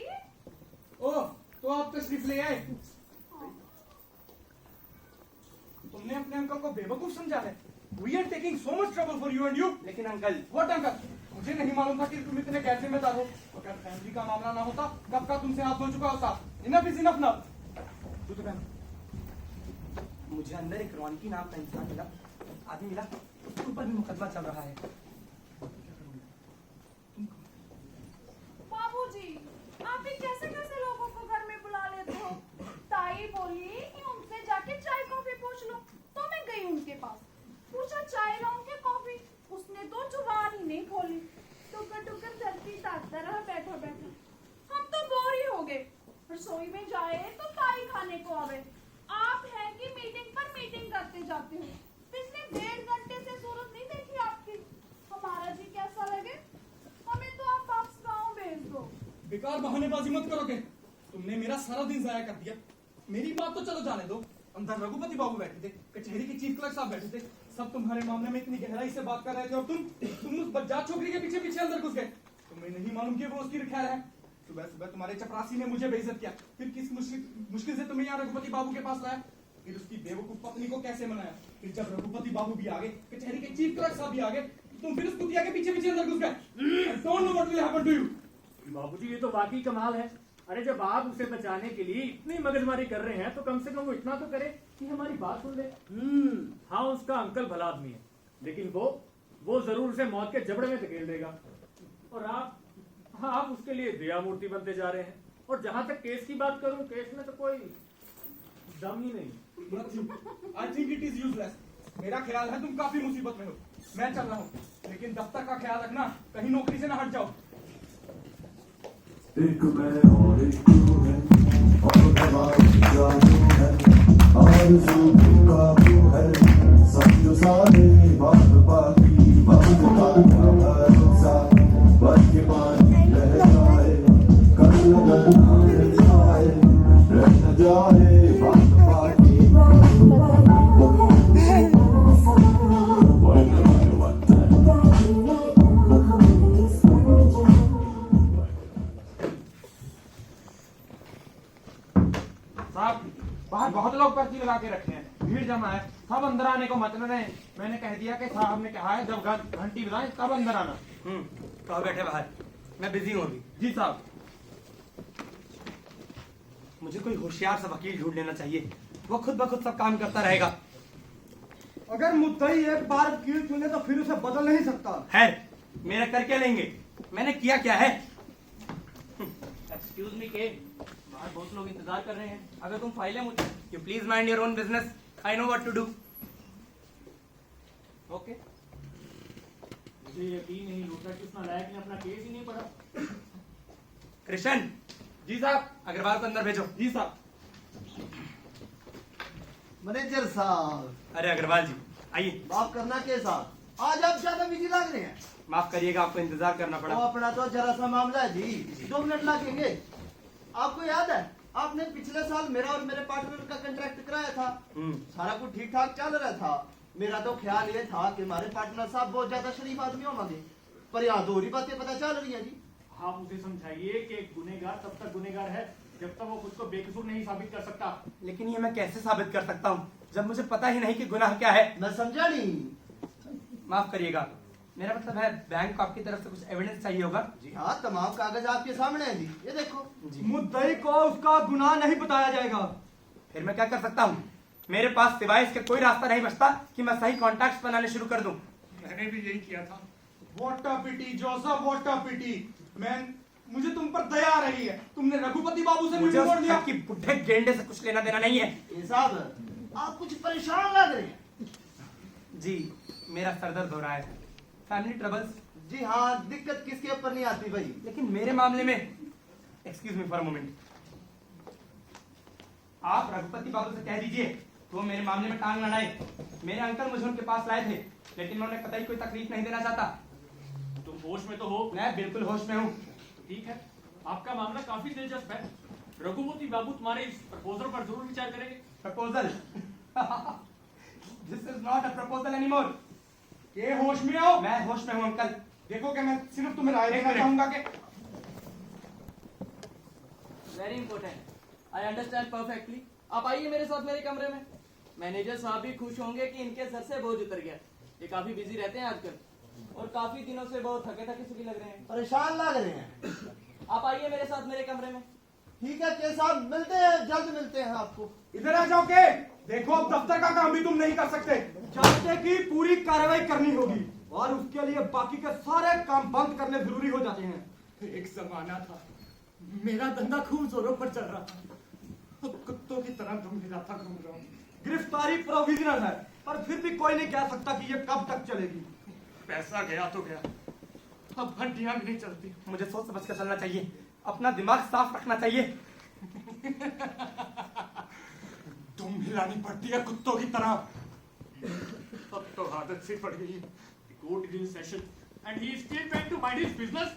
ओह, तो आप तशरीफ ले आए। तुमने अपने अंकल को बेवकूफ समझा है। We are taking so much trouble for you and you. लेकिन अंकल। What uncle? मुझे नहीं मालूम था कि तुम इतने गैर जिम्मेदार हो। अगर फैमिली का मामला ना होता, कब का तुमसे हाथ धो चुका होता। Enough is enough now. तू तो मुझे अंदर एक रॉन्की नाम का इंसान मिला, आदमी मिला, उसके ऊपर भी मुकदमा चल रहा है। बाबूजी, आप भी कैसे कैसे लोगों को घर में बुला लेते हो? ताई बोली कि उनसे जाके चाय कॉफी पूछ लो, तो मैं गई उनके पास, पूछा चाय लाऊं क्या कॉफी? उसने तो जुबान ही नहीं खोली, टुकर टुकर धरती ताकता रहा बैठा बैठा। हम तो बोर ही हो गए। रसोई में जाए तो ताई खाने को आवे। आप हैं कि मीटिंग पर मीटिंग करते जाते हो। पिछले 1.5 घंटे से सूरत नहीं देखी आपकी। हमारा जी कैसा लगे? हमें तो आप वापस गाँव भेज दो। बेकार बहानेबाजी मत करोगे। तुमने मेरा सारा दिन जाया कर दिया। मेरी बात तो चलो जाने दो। अंदर रघुपति बाबू बैठे थे, कचहरी के चीफ क्लर्क साहब बैठे थे, सब तुम्हारे मामले में इतनी गहराई से बात कर रहे थे और तुम उस बज्जात छोकरी के पीछे पीछे अंदर घुस गए। तुम्हें नहीं मालूम कि वो उसकी खैर है। सुबह सुबह तुम्हारे चपरासी ने मुझे बेइज्जत किया, फिर किस मुश्किल से तुम्हें यहाँ रघुपति बाबू के पास लाया, फिर उसकी बेवकूफ पत्नी को कैसे मनाया, फिर जब रघुपति बाबू भी आ गए, कचहरी के चीफ क्लर्क साहब भी आ गए, तुम फिर उस कुतिया के पीछे पीछे अंदर घुस गए। Don't know what will happen to you. बाबूजी, ये तो वाकई कमाल है। अरे जब आप उसे बचाने के लिए इतनी मगजमारी कर रहे हैं तो कम से कम वो इतना तो करे कि हमारी बात सुन ले। हाँ, उसका अंकल भला आदमी है, लेकिन वो जरूर उसे मौत के जबड़े में धकेल देगा। और आप उसके लिए दया मूर्ति बनते जा रहे हैं। और जहां तक केस की बात करूं, केस में तो कोई दम ही नहीं। I think it is useless. मेरा ख्याल है तुम काफी मुसीबत में हो। मैं चल रहा हूँ, लेकिन दफ्तर का ख्याल रखना, कहीं नौकरी से ना हट जाओ। एक मैं और एक तू है और हवा में जादू है आरज़ू में काबू है समझो सारे बात बाकी वक्त का क्या भरोसा बन के पानी रह जाए कल अगर ना रह जाए रह न जाए बात बाकी साहब बाहर बहुत लोग पर्ची लगा के रखे हैं, भीड़ जमा है, सब अंदर आने को मत रहे हैं। मैंने कह दिया कि साहब ने कहा है जब घंटी बजाएं तब अंदर आना। कहो बैठे बाहर, मैं बिजी हूँ अभी। जी साहब। मुझे कोई होशियार सा वकील ढूंढ लेना चाहिए, वो खुद ब खुद सब काम करता रहेगा। अगर मुद्दई एक बार वकील चुने तो फिर उसे बदल नहीं सकता। है मेरा कर क्या लेंगे, मैंने किया क्या है? एक्सक्यूज मी के, बाहर बहुत लोग इंतजार कर रहे हैं। अगर तुम फाइलें मुझे you please mind your own business, I know what to do. Okay. मुझे यकीन नहीं होता कि उस नालायक ने अपना केस ही नहीं पढ़ा। कृष्ण जी साहब। अग्रवाल को अंदर भेजो। जी साहब। मैनेजर साहब। अरे अग्रवाल जी आइए। माफ करना के साहब, आज आप ज्यादा बिजी लग रहे हैं। माफ करिएगा, आपको इंतजार करना पड़ा। वो अपना तो जरा सा मामला है जी, 2 मिनट लगेंगे। आपको याद है आपने पिछले साल मेरा और मेरे पार्टनर का कॉन्ट्रैक्ट कराया था, सारा कुछ ठीक ठाक चल रहा था। मेरा तो ख्याल ये था कि हमारे पार्टनर साहब बहुत ज्यादा शरीफ आदमी होंगे, पर यहाँ 2 ही बातें पता चल रही हैं जी। आप उसे समझाइए कि एक गुनेगार तब तक गुनेगार है जब तक वो खुद को बेकसूर नहीं साबित कर सकता। लेकिन ये मैं कैसे साबित कर सकता हूँ जब मुझे पता ही नहीं कि गुनाह क्या है? मैं समझा नहीं। माफ करिएगा, मेरा मतलब है बैंक को आपकी तरफ से कुछ एविडेंस चाहिए होगा। जी हाँ, तमाम कागज आपके सामने है जी, ये देखो। मुद्दई को उसका गुनाह नहीं बताया जाएगा। फिर मैं क्या कर सकता हूँ? मेरे पास सिवाय इसके कोई रास्ता नहीं बचता कि मैं सही कॉन्टैक्ट बनाने शुरू कर दूं। मैंने भी यही किया था। What a pity Joseph, what a pity. मुझे तुम पर दया आ रही है, तुमने रघुपति बाबू से मुझे मोड़ दिया। कि बुढ़े गेंडे से कुछ लेना देना नहीं है। साहब आप कुछ परेशान लग रहे हैं। जी मेरा सरदर्द हो रहा है, फैमिली ट्रबल्स। जी हाँ, दिक्कत किसके ऊपर नहीं आती भाई, लेकिन मेरे मामले में, excuse me for a moment, आप रघुपति बाबू से कह दीजिए तो वो मेरे मामले में टांग लड़ाए। मेरे अंकल मुझे उनके पास लाए थे, लेकिन मैं उन्हें कतई कोई तकलीफ नहीं देना चाहता। तुम होश में तो हो? मैं बिल्कुल होश में हूँ। ठीक है, आपका मामला काफी दिलचस्प है। रघुपति बाबू तुम्हारे इस प्रपोजल पर जरूर विचार करेंगे। Proposal? This is not a proposal anymore. ये होश में आओ। मैं होश में हूँ अंकल। देखो कि मैं सिर्फ तुम्हें राय देना चाहूंगा कि very important, I understand perfectly. आप आइए मेरे साथ मेरे कमरे में। मैनेजर साहब भी खुश होंगे कि इनके सर से बोझ उतर गया। ये काफी बिजी रहते हैं आजकल और काफी दिनों से बहुत थके थके से भी लग रहे हैं। परेशान लग रहे हैं। आप आइए मेरे साथ मेरे कमरे में। ठीक है के साहब, मिलते हैं, जल्द मिलते हैं आपको। इधर आ जाओ के। देखो अब दफ्तर का काम भी तुम नहीं कर सकते, चाहते की पूरी कार्रवाई करनी होगी और उसके लिए बाकी के सारे काम बंद करने जरूरी हो जाते हैं। एक जमाना था मेरा धंधा खूब जोरों पर चल रहा था, कुत्तों की तरह घूम रहा हूँ। गिरफ्तारी प्रोविजनल है, पर फिर भी कोई नहीं कह सकता कि ये कब तक चलेगी। पैसा गया तो गया, अब हड्डियां भी नहीं चलती। मुझे सोच समझ कर चलना चाहिए, अपना दिमाग साफ रखना चाहिए। तुम हिलानी पड़ती है कुत्तों की तरह। अब तो आदत सी पड़ गई। Court is in session and he is still trying to mind his business.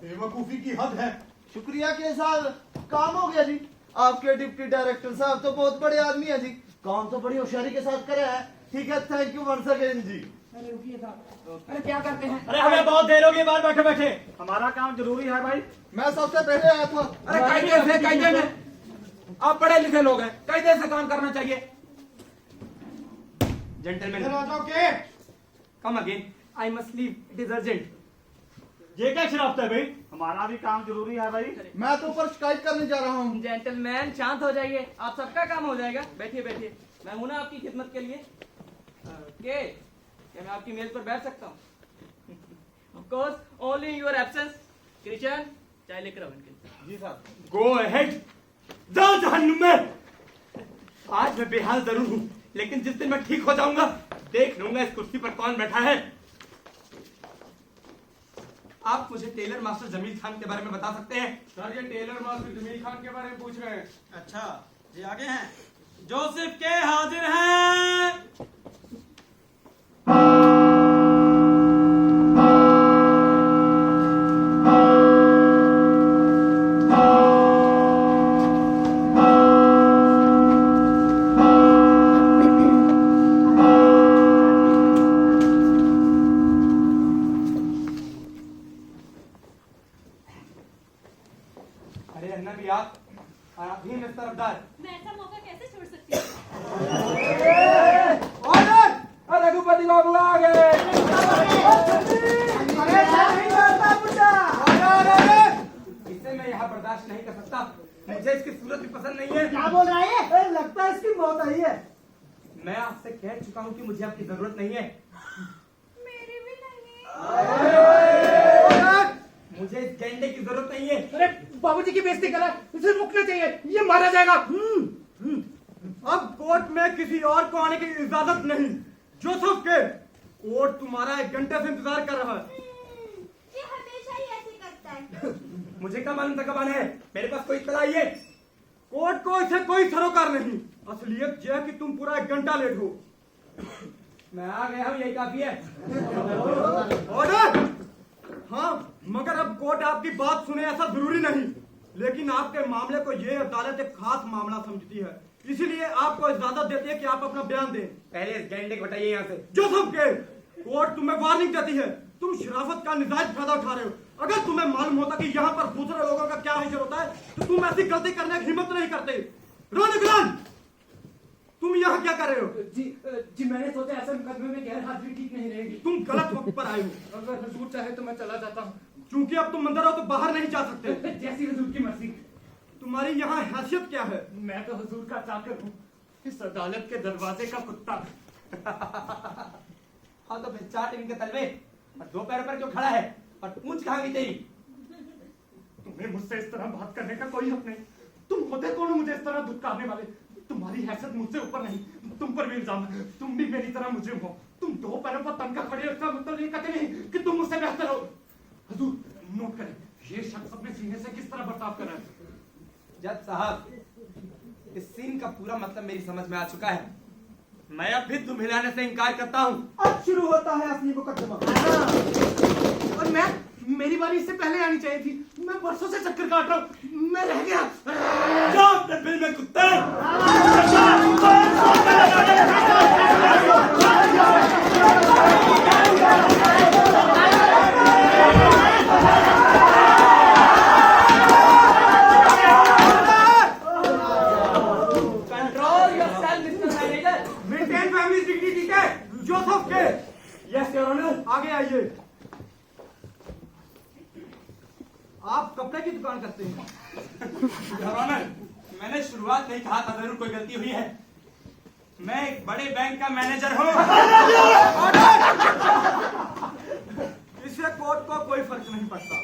बेवकूफी की हद है। शुक्रिया के साहब, काम हो गया जी। आपके डिप्टी डायरेक्टर साहब तो बहुत बड़े आदमी है जी, काम तो बड़ी होशियारी के साथ करे हैं। ठीक है, थैंक यू वंस अगेन जी। अरे रुकिए साहब, अरे क्या करते हैं? अरे हमें बहुत देर हो गई बाहर बैठे बैठे। हमारा काम जरूरी है भाई। मैं सबसे पहले आया था। अरे कायदे में आप पढ़े लिखे लोग हैं, कायदे से काम करना चाहिए। जेंटलमैन इधर आ जाओ के। कम again, I must leave, it is urgent. ये क्या शरारत है भाई? हमारा भी काम जरूरी है भाई। मैं तो ऊपर शिकायत करने जा रहा हूँ। जेंटलमैन शांत हो जाइए, आप सबका काम हो जाएगा। बैठिए बैठिए, मैं हूं ना आपकी खिदमत के लिए। क्या मैं आपकी मेज पर बैठ सकता हूँ? Of course, only in your absence. Krishna, चाय लेकर आओ इनके लिए। जी साहब। गो अहेड, जाओ जहन्नुम में। आज मैं बेहाल जरूर हूँ, लेकिन जिस दिन मैं ठीक हो जाऊंगा देख लूंगा इस कुर्सी पर कौन बैठा है। आप मुझे टेलर मास्टर जमील खान के बारे में बता सकते हैं? सर, ये टेलर मास्टर जमील खान के बारे में पूछ रहे हैं। अच्छा, ये आगे हैं। जोसेफ के हाजिर हैं। अरे अन्ना भी आप ही मिस्टर अब्दार। मैं ऐसा मौका कैसे छोड़ सकती हूँ? रघुपति बाबू आ गए। इसे मैं यहाँ बर्दाश्त नहीं कर सकता। मुझे इसकी सूरत भी पसंद नहीं है। क्या बोल रहा है? लगता है इसकी मौत आई है। मैं आपसे कह चुका हूँ कि मुझे आपकी जरूरत नहीं है। मेरी भी नहीं। मुझे इस गेंडे की जरूरत नहीं है। अरे बाबूजी की बेइज्जती करा, इसे रुकना चाहिए, ये मारा जाएगा। अब कोर्ट में किसी और को आने की इजाजत नहीं। जोसेफ के कोर्ट तुम्हारा 1 घंटे से इंतजार कर रहा है। ये हमेशा ही ऐसे करता है। मुझे क्या मालूम था कब आना है? मेरे पास कोई इत्तला आई है? कोर्ट को इसे कोई सरोकार नहीं। असलियत यह है कि तुम पूरा 1 घंटा लेट हो। मैं आ गया हूँ, यही काफी है। ऑर्डर। हाँ, मगर अब कोर्ट आपकी बात सुने ऐसा जरूरी नहीं, लेकिन आपके मामले को ये अदालत एक खास मामला समझती है, इसीलिए आपको इजाजत देती है कि आप अपना बयान दें। पहले इस गेंडे को हटाइए यहाँ से। जोसेफ के कोर्ट तुम्हें वार्निंग देती है। तुम शराफत का निजायज फायदा उठा रहे हो। अगर तुम्हें मालूम होता कि यहाँ पर दूसरे लोगों का क्या हशर होता है तो तुम ऐसी गलती करने की हिम्मत नहीं करते। रोनिकलान, तुम यहाँ क्या कर रहे हो? जी मैंने सोचा ऐसे मुकदमे में गैर हाजिरी ठीक नहीं रहेगी। तुम गलत वक्त पर आए हो। अगर हुजूर चाहे तो मैं चला जाता हूँ। क्योंकि अब तुम अंदर हो तो बाहर नहीं जा सकते। जैसी हुजूर की मर्जी। तुम्हारी यहाँ हैसियत क्या है? मैं तो हुजूर का चाकर हूँ, इस अदालत के दरवाजे का कुत्ता। हाँ तो फिर चाट इनके तलवे और 2 पैरों पर क्यों खड़ा है और पूंछ कहाँ गई तेरी? तुम्हें मुझसे इस तरह बात करने का कोई हक नहीं। तुम होते कौन हो मुझे इस तरह धुतकारने वाले? तुम्हारी हैसियत मुझसे ऊपर नहीं, तुम पर भी इल्जाम है। तुम भी मेरी तरह मुजरिम हो। तुम 2 पैरों पर तनका खड़े हो, इसका मतलब ये कहते नहीं कि तुम मुझसे बेहतर हो। हुजूर नोट करें, ये शख्स अपने सीने से किस तरह बर्ताव कर रहा है। जज साहब, इस सीन का पूरा मतलब मेरी समझ में आ चुका है। मैं अब भी तुम हिलाने से इनकार करता हूँ। अब शुरू होता है असली मुकदमा। और मेरी बारी इससे पहले आनी चाहिए थी। मैं बरसों से चक्कर काट रहा हूँ, मैं रह गया। जाओ अपने बिल में कुत्ते। Control yourself mister manager. Maintain family dignity के। जोसेफ के। Yes your honour. आगे आइए। आप कपड़े की दुकान करते हैं? योर ऑनर, मैंने शुरुआत में ही कहा था जरूर कोई गलती हुई है। मैं एक बड़े बैंक का मैनेजर हूँ। इससे कोर्ट को कोई फर्क नहीं पड़ता।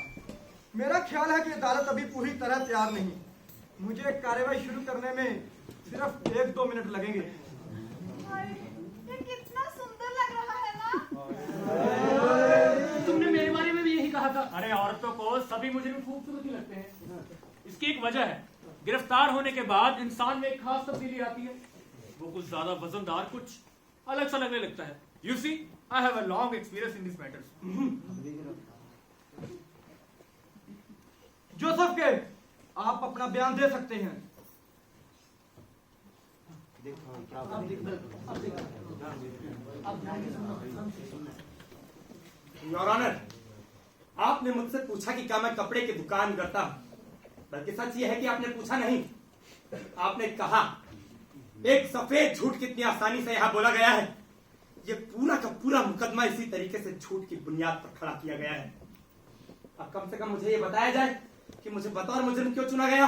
मेरा ख्याल है कि अदालत अभी पूरी तरह तैयार नहीं। मुझे कार्रवाई शुरू करने में सिर्फ 1-2 मिनट लगेंगे। ये कितना सुंदर लग रहा है ना? तुमने मेरे बारे में भी यही कहा था। अरे औरतों को सभी मुजरिम खूबसूरत ही लगते हैं। इसकी एक वजह है, गिरफ्तार होने के बाद इंसान में एक खास तब्दीली आती है। वो कुछ ज्यादा वजनदार, कुछ अलग सा लगने लगता है। You see, I have a long experience in this matters. Joseph के, आप अपना बयान दे सकते हैं। योर ऑनर, आपने मुझसे पूछा कि क्या मैं कपड़े की दुकान करता हूं, बल्कि सच यह है कि आपने पूछा नहीं, आपने कहा। एक सफेद झूठ कितनी आसानी से यहां बोला गया है। यह पूरा का पूरा मुकदमा इसी तरीके से झूठ की बुनियाद पर खड़ा किया गया है। अब कम से कम मुझे यह बताया जाए कि मुझे बतौर मुजरिम क्यों चुना गया।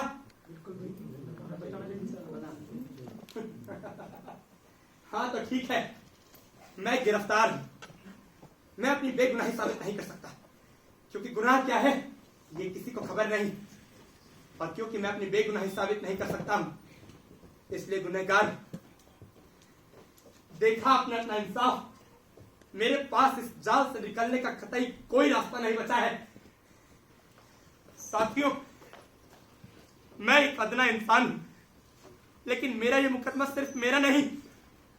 हाँ तो ठीक है, मैं गिरफ्तार हूं। मैं अपनी बेगुनाही साबित नहीं कर सकता, क्योंकि गुनाह क्या है ये किसी को खबर नहीं, और क्योंकि मैं अपनी बेगुनाही साबित नहीं कर सकता हूं, इसलिए गुनहगार। देखा आपने अपना इंसाफ। मेरे पास इस जाल से निकलने का कतई कोई रास्ता नहीं बचा है। साथियों, मैं एक अदना इंसान हूं, लेकिन मेरा ये मुकदमा सिर्फ मेरा नहीं,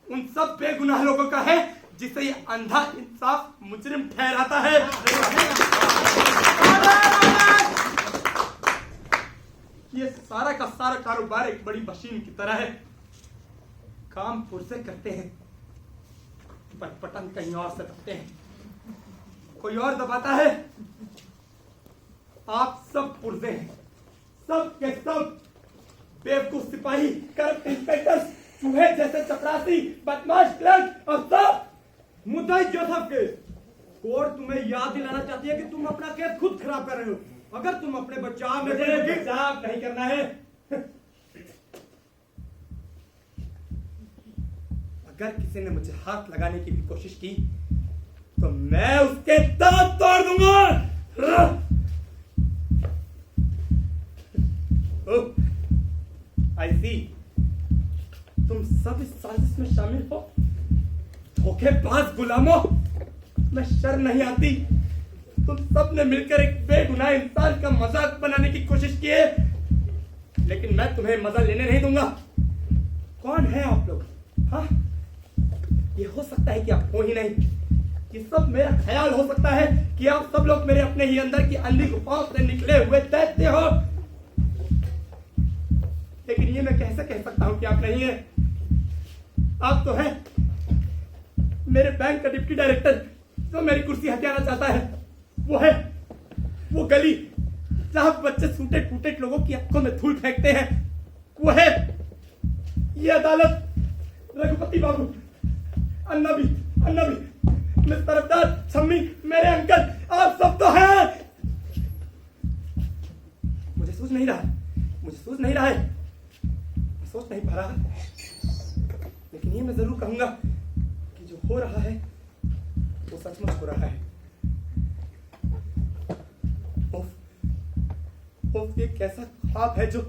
उन सब बेगुनाह लोगों का है जिसे ये अंधा इंसाफ मुजरिम ठहराता है। ये सारा का सारा कारोबार एक बड़ी मशीन की तरह है। काम पुरसे करते हैं पर बटन कहीं और से दबाते हैं, कोई और दबाता है। आप सब पुरजे हैं, सब के सब बेवकूफ सिपाही, करप्ट इंस्पेक्टर्स, चूहे जैसे चपरासी, बदमाश क्लर्क और सब मुद्दाई जोसेफ केस। कोर्ट तुम्हें याद दिलाना चाहती है कि तुम अपना केस खुद खराब कर रहे हो। अगर तुम अपने बचाव में बचाव नहीं करना है। अगर किसी ने मुझे हाथ लगाने की भी कोशिश की तो मैं उसके दांत तोड़ दूंगा। आई सी, तुम सब इस साजिश में शामिल हो। धोखेबाज गुलामों, मैं शर्म नहीं आती। तुम सब ने मिलकर एक बेगुनाह इंसान का मजाक बनाने की कोशिश की है, लेकिन मैं तुम्हें मजा लेने नहीं दूंगा। कौन है आप लोग? हाँ, ये हो सकता है कि आप हो ही नहीं। ये सब मेरा ख्याल हो सकता है कि आप सब लोग मेरे अपने ही अंदर की अंधी गुफाओं से निकले हुए दैत्य हो, लेकिन ये मैं कैसे कह सकता हूं कि आप नहीं है? आप तो हैं मेरे बैंक का डिप्टी डायरेक्टर जो मेरी कुर्सी हथियाना चाहता है। वो है वो गली जहां बच्चे सूटे टूटे लोगों की आंखों में धूल फेंकते हैं। वो है ये अदालत, रघुपति बाबू, अन्ना भी, मिस्टर अवतार, छम्मी, मेरे अंकल, आप सब तो हैं। मुझे सूझ नहीं रहा है, मैं सोच नहीं पा रहा, लेकिन ये मैं जरूर कहूंगा कि जो हो रहा है वो सचमुच हो रहा है। ये कैसा ख्वाब है जो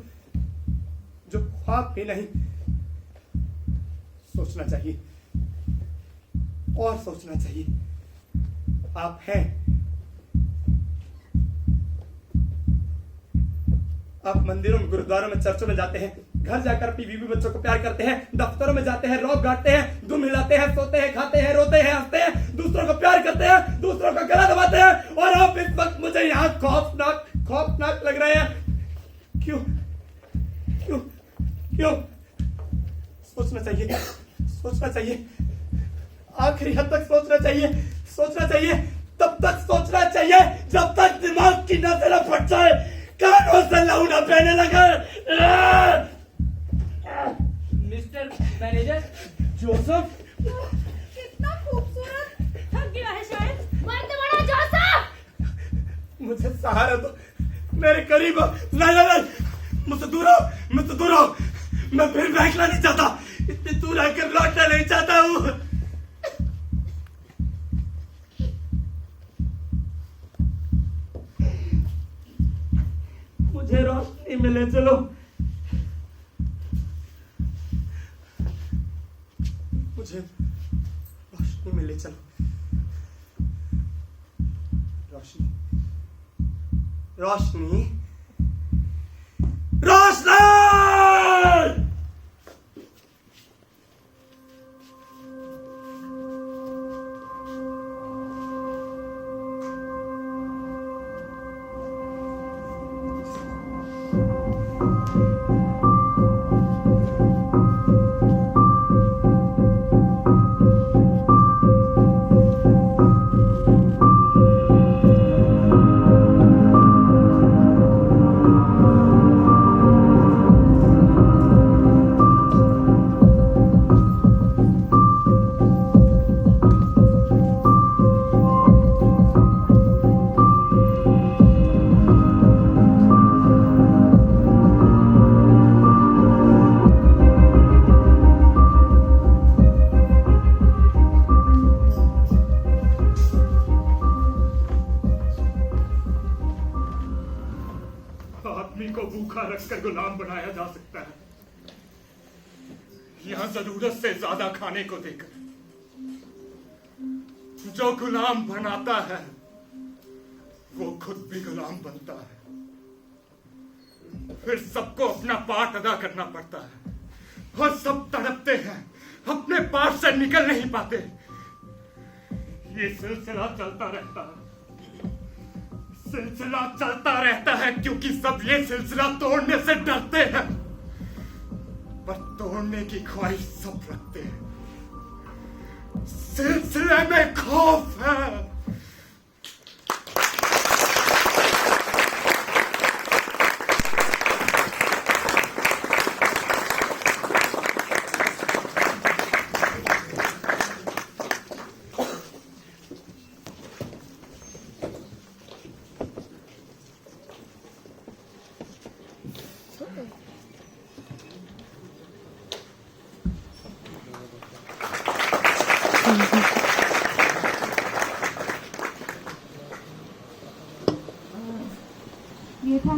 ख्वाब भी नहीं। सोचना चाहिए और सोचना चाहिए। आप हैं, आप मंदिरों में, गुरुद्वारों में, चर्चों में जाते हैं, घर जाकर अपनी बीवी बच्चों को प्यार करते हैं, दफ्तरों में जाते हैं, रौब गाड़ते हैं, दुम हिलाते हैं, सोते हैं, खाते हैं, रोते हैं, हंसते हैं, दूसरों को प्यार करते हैं, दूसरों का गला दबाते हैं, और आप इस वक्त मुझे यहाँ खौफनाक लग रहे हैं। क्यों? सोचना चाहिए, आखिरी हद तक सोचना चाहिए, तब तक सोचना चाहिए जब तक दिमाग की नसें न फट जाए, कानों से लहू न बहने लगे। मिस्टर मैनेजर जोसेफ, कितना खूबसूरत, थक गया है शायद। मर्द बड़ा जोसेफ, मुझे सहारा दो, मेरे करीब हो। नहीं, मुझसे दूर हो, मैं फिर बैठना नहीं चाहता, इतनी दूर आकर लौटना नहीं चाहता हूँ। मुझे रोशनी में ले चलो, मुझे रोशनी में ले चलो। रोशनी। आदमी को भूखा रखकर गुलाम बनाया जा सकता है, यहां जरूरत से ज्यादा खाने को देकर। जो गुलाम बनाता है वो खुद भी गुलाम बनता है। फिर सबको अपना पार्ट अदा करना पड़ता है और सब तड़पते हैं, अपने पार्ट से निकल नहीं पाते। ये सिलसिला चलता रहता है क्योंकि सब ये सिलसिला तोड़ने से डरते हैं, पर तोड़ने की ख्वाहिश सब रखते हैं। सिलसिले में खौफ है।